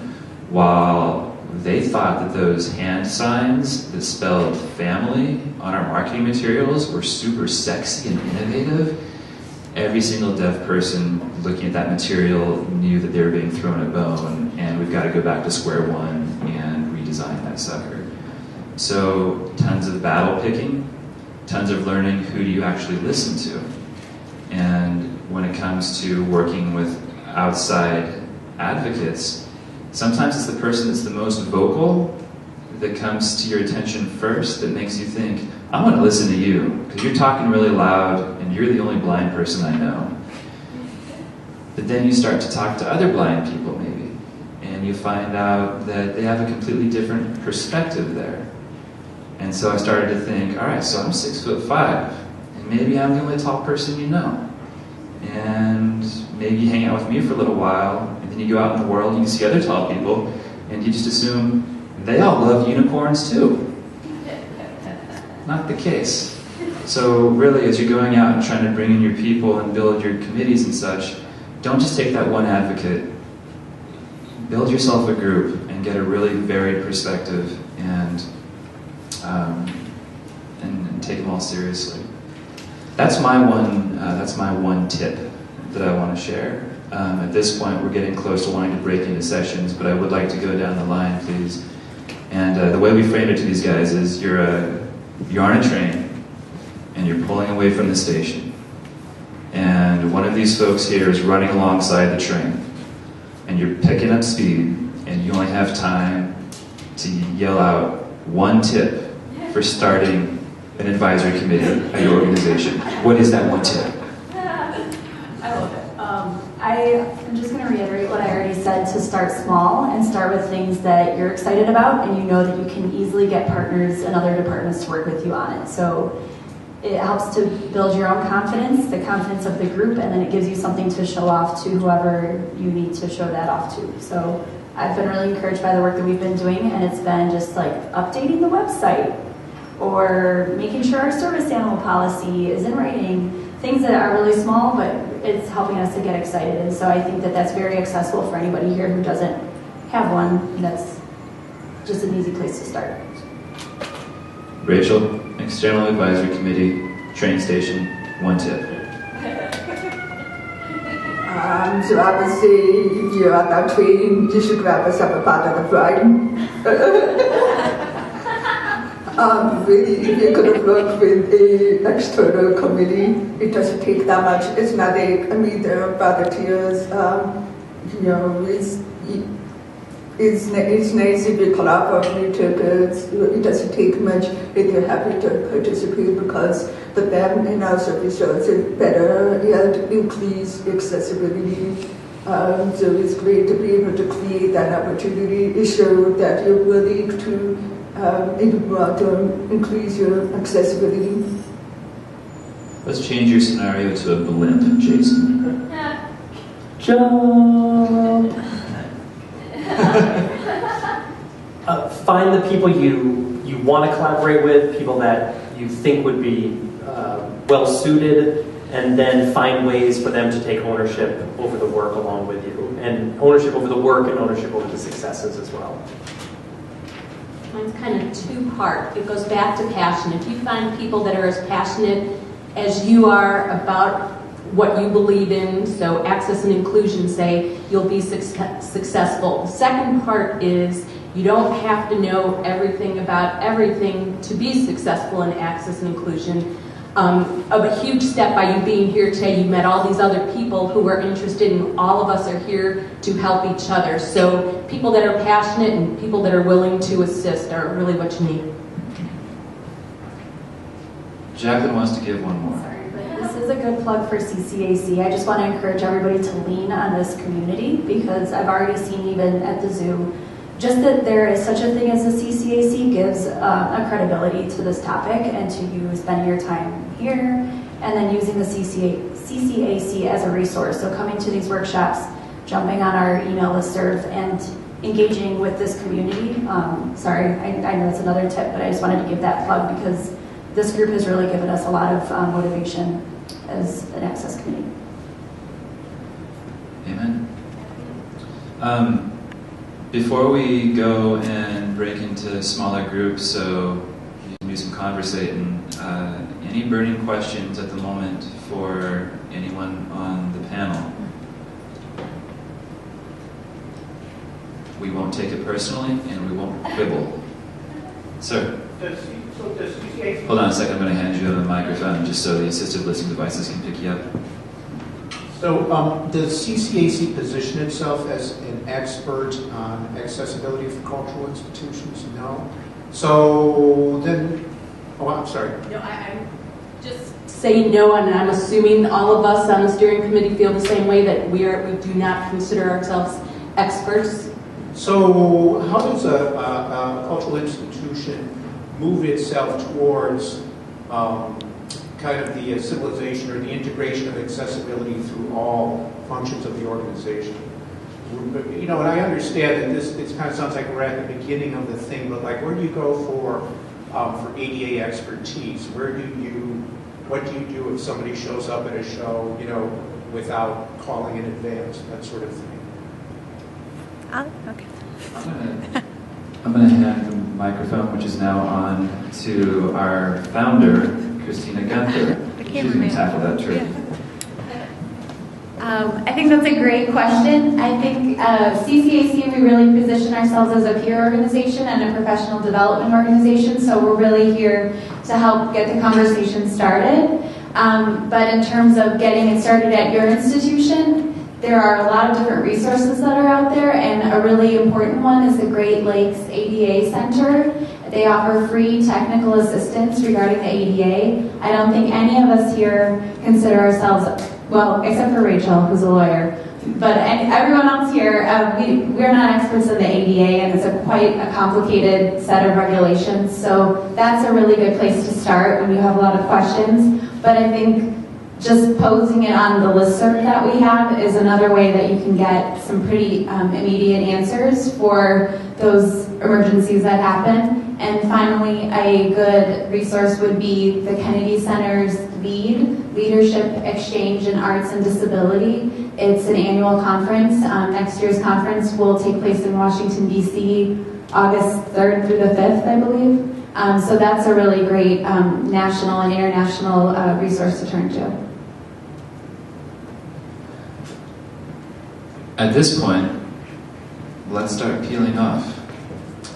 while they thought that those hand signs that spelled family on our marketing materials were super sexy and innovative, every single deaf person looking at that material knew that they were being thrown a bone, and we've got to go back to square one and redesign that sucker. So tons of battle picking, tons of learning who do you actually listen to. And when it comes to working with outside advocates, sometimes it's the person that's the most vocal that comes to your attention first that makes you think, I want to listen to you, because you're talking really loud and you're the only blind person I know. But then you start to talk to other blind people maybe, and you find out that they have a completely different perspective there. And so I started to think, all right, so I'm 6'5", and maybe I'm the only tall person you know. And maybe you hang out with me for a little while, and then you go out in the world and you see other tall people, and you just assume they all love unicorns too. not the case. So really, as you're going out and trying to bring in your people and build your committees and such, don't just take that one advocate. Build yourself a group and get a really varied perspective and take them all seriously. That's my one tip that I want to share. At this point, we're getting close to wanting to break into sessions, but I would like to go down the line, please. And the way we frame it to these guys is you're on a train and you're pulling away from the station. And one of these folks here is running alongside the train. And you're picking up speed, and you only have time to yell out one tip for starting an advisory committee at your organization. What is that one tip? I love it. I'm just going to reiterate what I already said, to start small and start with things that you're excited about and you know that you can easily get partners and other departments to work with you on it. So it helps to build your own confidence, the confidence of the group, and then it gives you something to show off to whoever you need to show that off to. So I've been really encouraged by the work that we've been doing, and it's been just like updating the website or making sure our service animal policy is in writing, things that are really small, but it's helping us to get excited. And so I think that that's very accessible for anybody here who doesn't have one. That's just an easy place to start. Rachel, External Advisory Committee, train station, one tip. So I would say if you're at that train, you should grab us up a part of the bride. Really, if you could have worked with an external committee, it doesn't take that much. It's not like, I mean, there are volunteers, it's nice if you collaborate together. It doesn't take much if you're happy to participate, because for them and our service it's better to increase accessibility. So it's great to be able to create that opportunity to show that you're willing to increase your accessibility. Let's change your scenario to a blimp, Jason. Jump! Find the people you want to collaborate with, people that you think would be well suited, and then find ways for them to take ownership over the work along with you, and ownership over the work and ownership over the successes as well. Mine's kind of two-part. It goes back to passion. If you find people that are as passionate as you are about what you believe in, so access and inclusion, say, you'll be successful. The second part is you don't have to know everything about everything to be successful in access and inclusion. Of a huge step by you being here today, you met all these other people who are interested, and all of us are here to help each other. So people that are passionate and people that are willing to assist are really what you need. Jacqueline wants to give one more. Sorry, but this is a good plug for CCAC. I just want to encourage everybody to lean on this community, because I've already seen, even at the zoo, just that there is such a thing as the CCAC gives a credibility to this topic, and to you spending your time here and then using the CCAC as a resource. So coming to these workshops, jumping on our email listserv, and engaging with this community. Sorry, I know it's another tip, but I just wanted to give that plug, because this group has really given us a lot of motivation as an access committee. Amen. Before we go and break into smaller groups, so you can do some conversating, any burning questions at the moment for anyone on the panel? We won't take it personally, and we won't quibble. Sir? Hold on a second, I'm going to hand you the microphone just so the assistive listening devices can pick you up. So does CCAC position itself as an expert on accessibility for cultural institutions? No. So then, I'm sorry. No, I'm just saying no, and I'm assuming all of us on the steering committee feel the same way, that we do not consider ourselves experts. So how does a cultural institution move itself towards kind of the civilization or the integration of accessibility through all functions of the organization? You know, and I understand that it kind of sounds like we're at the beginning of the thing, but like, where do you go for for ADA expertise? What do you do if somebody shows up at a show, without calling in advance, that sort of thing? Okay. I'm going to hand the microphone, which is now on, to our founder, Christina Gunther. She's going to tackle that trick. I think that's a great question. I think CCAC, we really position ourselves as a peer organization and a professional development organization, so we're really here to help get the conversation started. But in terms of getting it started at your institution, there are a lot of different resources that are out there, and a really important one is the Great Lakes ADA Center. They offer free technical assistance regarding the ADA. I don't think any of us here consider ourselves, well, except for Rachel, who's a lawyer, but everyone else here, we're not experts in the ADA, and it's quite a complicated set of regulations, so that's a really good place to start when you have a lot of questions. But I think just posting it on the listserv that we have is another way that you can get some pretty immediate answers for those emergencies that happen. And finally, a good resource would be the Kennedy Center's Leadership Exchange in Arts and Disability. It's an annual conference. Next year's conference will take place in Washington, D.C., August 3rd through the 5th, I believe. So that's a really great national and international resource to turn to. At this point, let's start peeling off.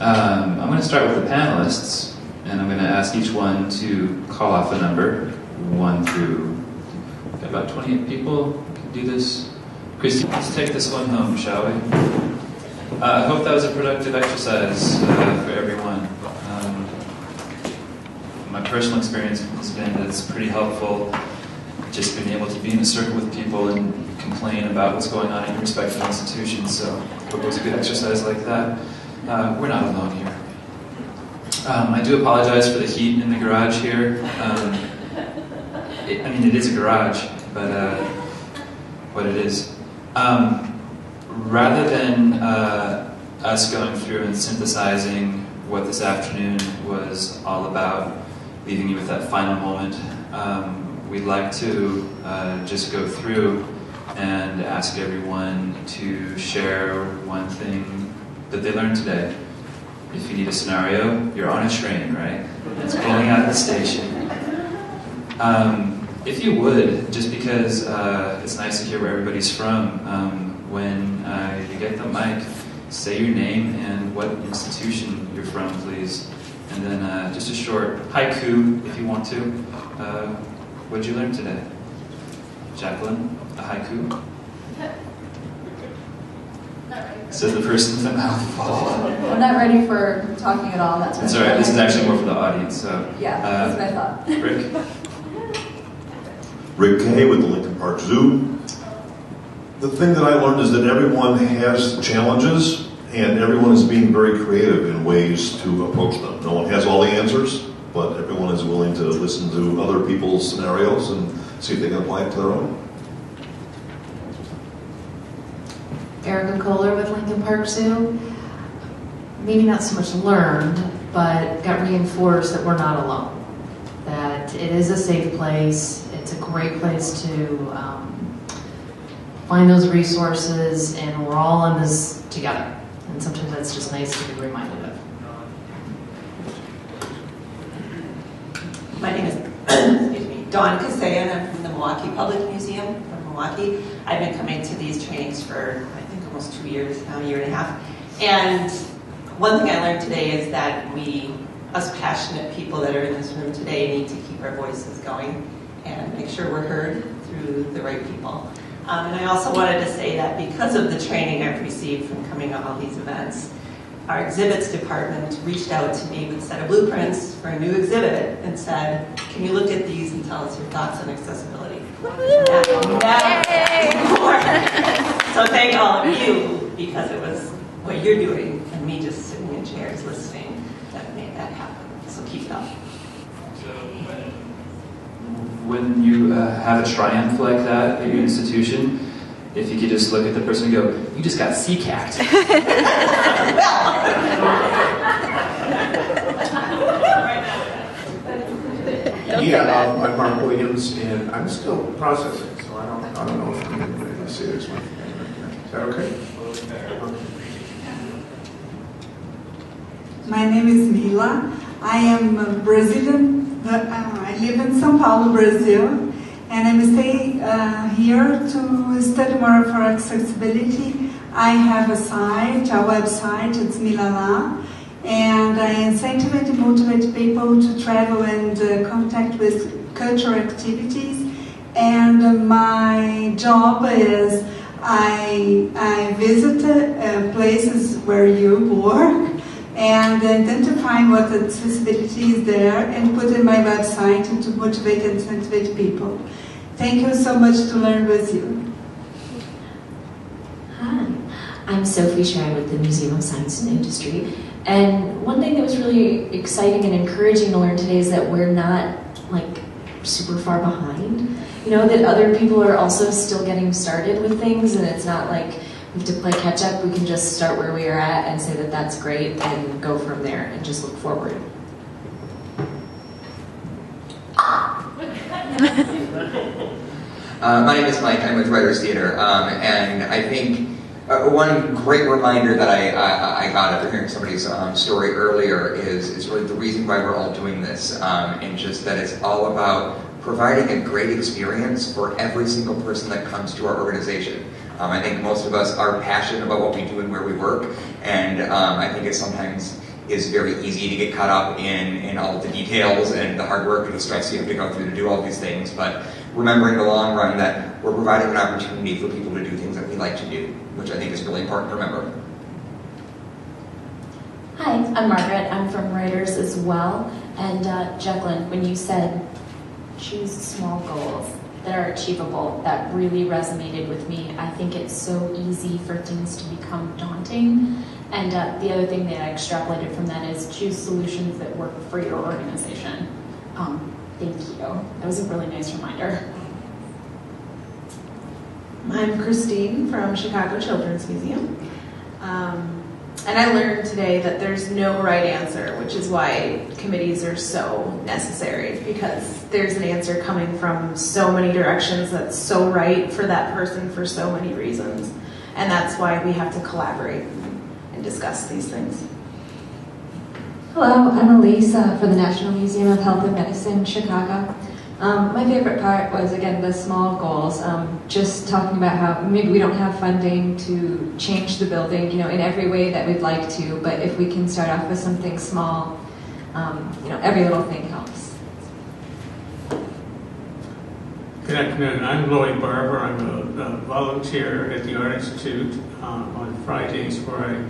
I'm going to start with the panelists, and I'm going to ask each one to call off a number, 1 through, got about 28 people can do this. Christy, let's take this one home, shall we? I hope that was a productive exercise for everyone. My personal experience has been that it's pretty helpful just being able to be in a circle with people and complain about what's going on in your respective institutions. So I hope it was a good exercise like that. We're not alone here. I do apologize for the heat in the garage here. It is a garage, but what it is. Rather than us going through and synthesizing what this afternoon was all about, leaving you with that final moment, we'd like to just go through and ask everyone to share one thing that they learned today. If you need a scenario, you're on a train, right? It's pulling out of the station. If you would, just because it's nice to hear where everybody's from, when you get the mic, say your name and what institution you're from, please. And then just a short haiku, if you want to. What did you learn today? Jacqueline, a haiku? Says the person with the mouthful. I'm not ready for talking at all. That's all right. This is actually more for the audience. So yeah, that's what I thought. Rick Kay with the Lincoln Park Zoo. The thing that I learned is that everyone has challenges, and everyone is being very creative in ways to approach them. No one has all the answers, but everyone is willing to listen to other people's scenarios and see if they can apply it to their own. Erica Kohler with Lincoln Park Zoo. Maybe not so much learned, but got reinforced that we're not alone. That it is a safe place. It's a great place to find those resources, and we're all in this together. And sometimes that's just nice to be reminded of. My name is Dawn Kasayan. I'm from the Milwaukee Public Museum from Milwaukee. I've been coming to these trainings for, I think, almost 2 years now, a year and a half. And one thing I learned today is that we, us passionate people that are in this room today, need to keep our voices going and make sure we're heard through the right people. And I also wanted to say that because of the training I've received from coming to all these events, our exhibits department reached out to me with a set of blueprints for a new exhibit and said, can you look at these and tell us your thoughts on accessibility? So thank all of you, because it was what you're doing and me just sitting in chairs listening that made that happen. So keep it up. When you have a triumph like that at your institution, if you could just look at the person and go, you just got CCAC'd. Yeah, I'm Mark Williams, and I'm still processing, so I don't know if I'm ready to say this one. Is that okay? My name is Mila. I am Brazilian. I live in São Paulo, Brazil, and I'm staying here to study more for accessibility. I have a site, a website, it's Milala, and I incentivate and motivate people to travel and contact with cultural activities. And my job is I visit places where you work and identify what accessibility is there and put in my website to motivate and incentivize people. Thank you so much to learn with you. Hi, I'm Sophie Schrein with the Museum of Science and Industry. And one thing that was really exciting and encouraging to learn today is that we're not like super far behind. You know, that other people are also still getting started with things, and it's not like we have to play catch up. We can just start where we are at and say that that's great and go from there and just look forward. My name is Mike. I'm with Writers Theater, and I think one great reminder that I got after hearing somebody's story earlier is really the reason why we're all doing this, and just that it's all about providing a great experience for every single person that comes to our organization. I think most of us are passionate about what we do and where we work, and I think it sometimes is very easy to get caught up in all of the details and the hard work and the stress you have to go through to do all these things, but remembering in the long run that we're providing an opportunity for people to do things that we like to do, which I think is really important to remember. Hi, I'm Margaret. I'm from Writers as well. And Jacqueline, when you said choose small goals that are achievable, that really resonated with me. I think it's so easy for things to become daunting. And the other thing that I extrapolated from that is choose solutions that work for your organization. Thank you. That was a really nice reminder. I'm Christine from Chicago Children's Museum. And I learned today that there's no right answer, which is why committees are so necessary, because there's an answer coming from so many directions that's so right for that person for so many reasons. And that's why we have to collaborate and discuss these things. Hello, I'm Elise for the National Museum of Health and Medicine, Chicago. My favorite part was, again, the small goals. Just talking about how maybe we don't have funding to change the building, you know, in every way that we'd like to, but if we can start off with something small, you know, every little thing helps. Good afternoon. I'm Lloyd Barber. I'm a volunteer at the Art Institute on Fridays, where I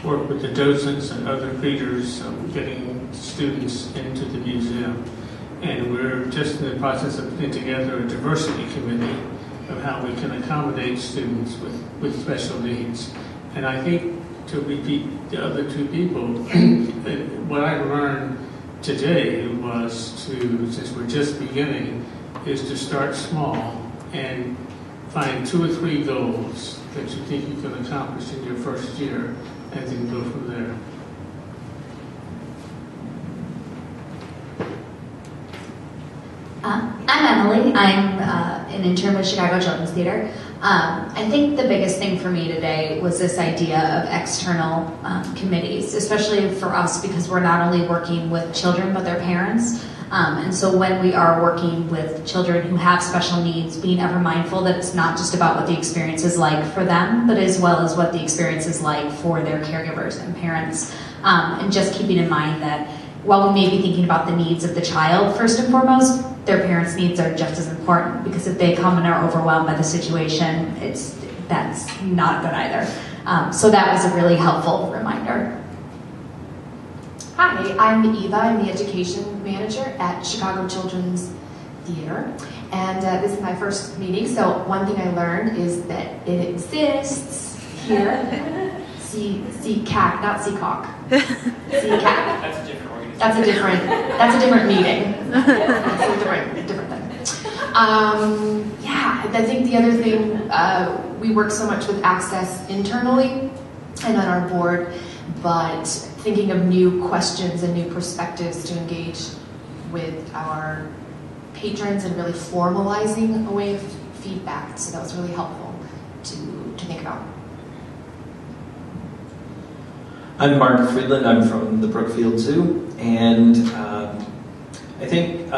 work with the docents and other readers getting students into the museum. And we're just in the process of putting together a diversity committee of how we can accommodate students with special needs. And I think, to repeat the other two people, what I learned today was to, since we're just beginning, is to start small and find 2 or 3 goals that you think you can accomplish in your first year, and then go from there. I'm Emily. I'm an intern with Chicago Children's Theater. I think the biggest thing for me today was this idea of external committees, especially for us, because we're not only working with children but their parents. And so when we are working with children who have special needs, being ever mindful that it's not just about what the experience is like for them, but as well as what the experience is like for their caregivers and parents. And just keeping in mind that while we may be thinking about the needs of the child first and foremost, their parents' needs are just as important, because if they come and are overwhelmed by the situation, that's not good either. So that was a really helpful reminder. Hi, I'm Eva. I'm the education manager at Chicago Children's Theater. And this is my first meeting, so one thing I learned is that it exists here. CCAC, not CCAC. CCAC. That's a different organization. That's a different meeting. That's a different thing. Yeah, I think the other thing, we work so much with access internally and on our board, but thinking of new questions and new perspectives to engage with our patrons and really formalizing a way of feedback. So that was really helpful to think about. I'm Mark Friedland. I'm from the Brookfield Zoo, and I think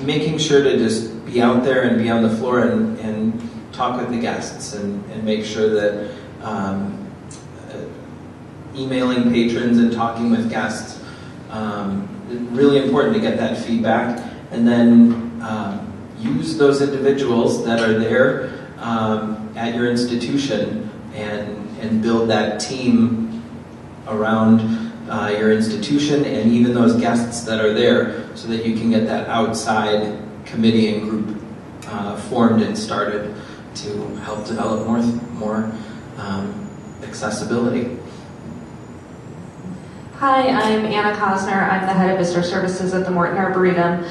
making sure to just be out there and be on the floor and talk with the guests and make sure that emailing patrons and talking with guests, really important to get that feedback, and then use those individuals that are there at your institution and build that team around your institution and even those guests that are there so that you can get that outside committee and group formed and started to help develop more accessibility. Hi, I'm Anna Cosner. I'm the head of visitor services at the Morton Arboretum.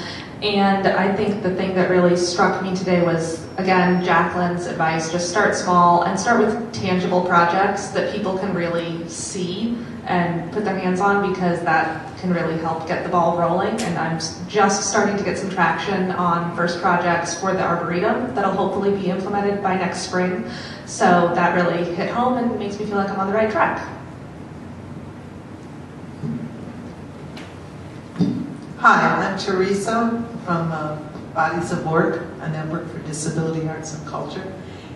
And I think the thing that really struck me today was, again, Jacqueline's advice, just start small and start with tangible projects that people can really see and put their hands on, because that can really help get the ball rolling. And I'm just starting to get some traction on first projects for the Arboretum that'll hopefully be implemented by next spring. So that really hit home and makes me feel like I'm on the right track. Hi, I'm Teresa from Bodies of Work, a network for disability arts and culture.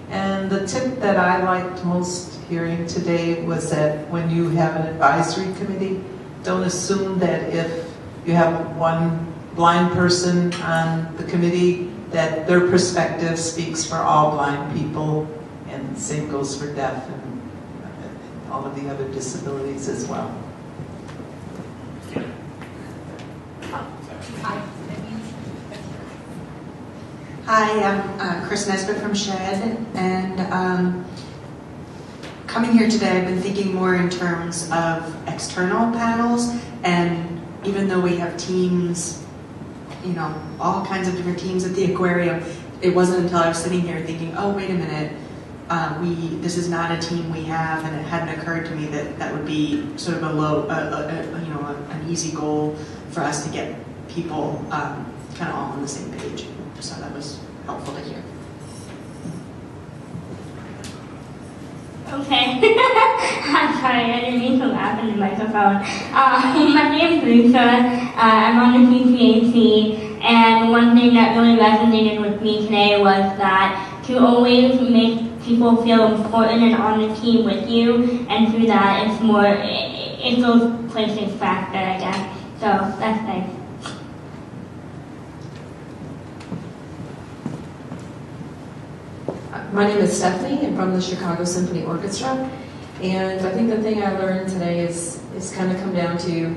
And the tip that I liked most hearing today was that when you have an advisory committee, don't assume that if you have one blind person on the committee that their perspective speaks for all blind people, and the same goes for deaf and all of the other disabilities as well. Hi, I'm Chris Nesbitt from SHED, and coming here today I've been thinking more in terms of external panels, and even though we have teams, you know, all kinds of different teams at the aquarium, it wasn't until I was sitting here thinking, oh, wait a minute, this is not a team we have, and it hadn't occurred to me that that would be sort of an easy goal for us to get people kind of all on the same page. So that was helpful to hear. Okay. I'm sorry, I didn't mean to laugh in the microphone. My name is Lisa. I'm on the CCAC, and one thing that really resonated with me today was that to always make people feel important and on the team with you, and through that it goes places faster, I guess. So that's nice. My name is Stephanie. I'm from the Chicago Symphony Orchestra, and I think the thing I learned today is kind of come down to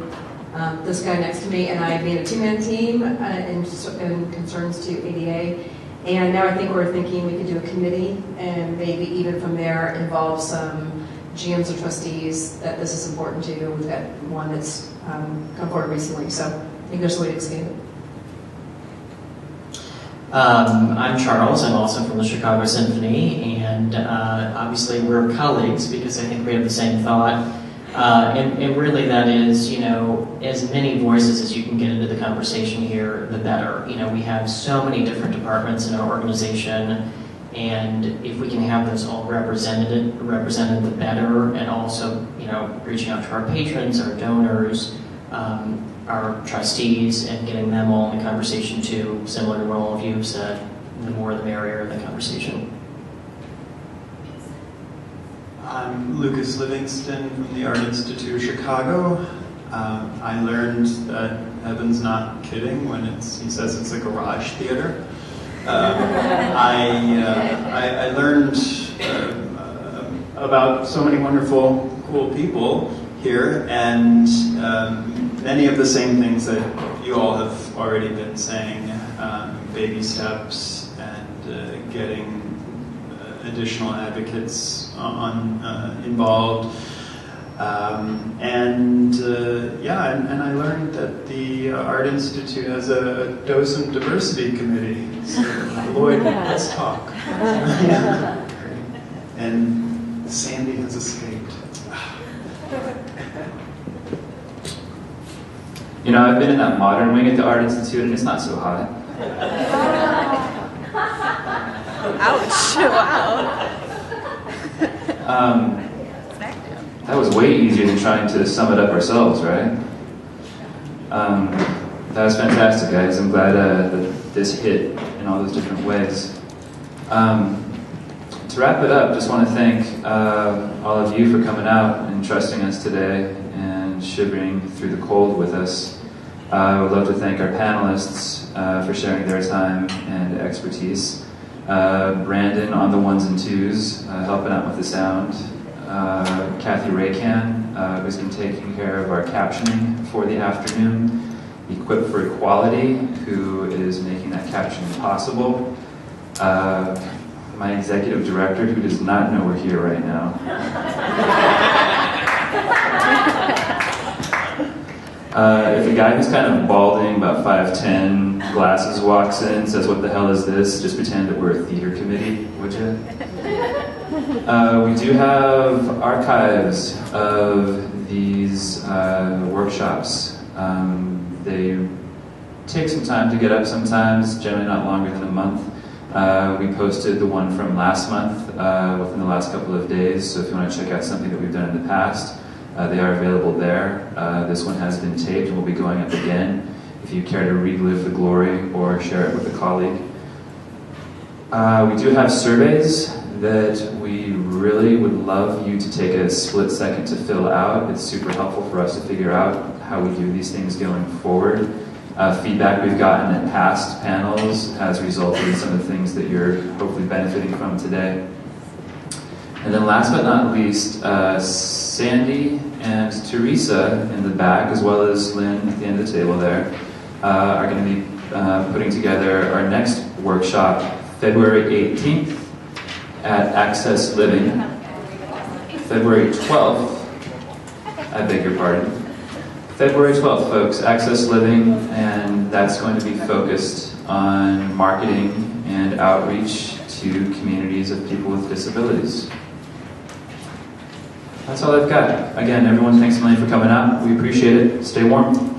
this guy next to me and I being a two-man team in concerns to ADA, and now I think we're thinking we could do a committee and maybe even from there involve some GMs or trustees that this is important to. We've got one that's come forward recently, so I think there's a way to expand it. I'm Charles. I'm also from the Chicago Symphony, and obviously we're colleagues because I think we have the same thought. And really that is, you know, as many voices as you can get into the conversation here, the better. You know, we have so many different departments in our organization, and if we can have those all represented, the better, and also, you know, reaching out to our patrons, our donors, our trustees, and getting them all in the conversation too, similar to what all of you have said, the more the merrier of the conversation. I'm Lucas Livingston from the Art Institute of Chicago. I learned that Evan's not kidding when he says it's a garage theater. I learned about so many wonderful, cool people here, and many of the same things that you all have already been saying, baby steps and getting additional advocates involved. And I learned that the Art Institute has a docent diversity committee. So Lloyd, let's talk. And Sandy has escaped. You know, I've been in that modern wing at the Art Institute, and it's not so hot. Ouch! Wow. That was way easier than trying to sum it up ourselves, right? That was fantastic, guys. I'm glad that this hit in all those different ways. To wrap it up, just want to thank all of you for coming out and trusting us today and shivering through the cold with us. I would love to thank our panelists for sharing their time and expertise. Brandon on the ones and twos, helping out with the sound. Kathy Raycan, who's been taking care of our captioning for the afternoon. Equipped for Equality, who is making that captioning possible. My executive director, who does not know we're here right now. If a guy who's kind of balding, about 5'10", glasses walks in, says, "What the hell is this?" just pretend that we're a theater committee, would you? We do have archives of these workshops. They take some time to get up sometimes, generally not longer than a month. We posted the one from last month within the last couple of days, so if you want to check out something that we've done in the past, they are available there. This one has been taped and will be going up again if you care to relive the glory or share it with a colleague. We do have surveys that we really would love you to take a split second to fill out. It's super helpful for us to figure out how we do these things going forward. Feedback we've gotten at past panels has resulted in some of the things that you're hopefully benefiting from today. And then last but not least, Sandy and Teresa in the back, as well as Lynn at the end of the table there, are going to be putting together our next workshop February 18th at Access Living. February 12th, I beg your pardon. February 12th, folks, Access Living, and that's going to be focused on marketing and outreach to communities of people with disabilities. That's all I've got. Again, everyone, thanks a million for coming out. We appreciate it. Stay warm.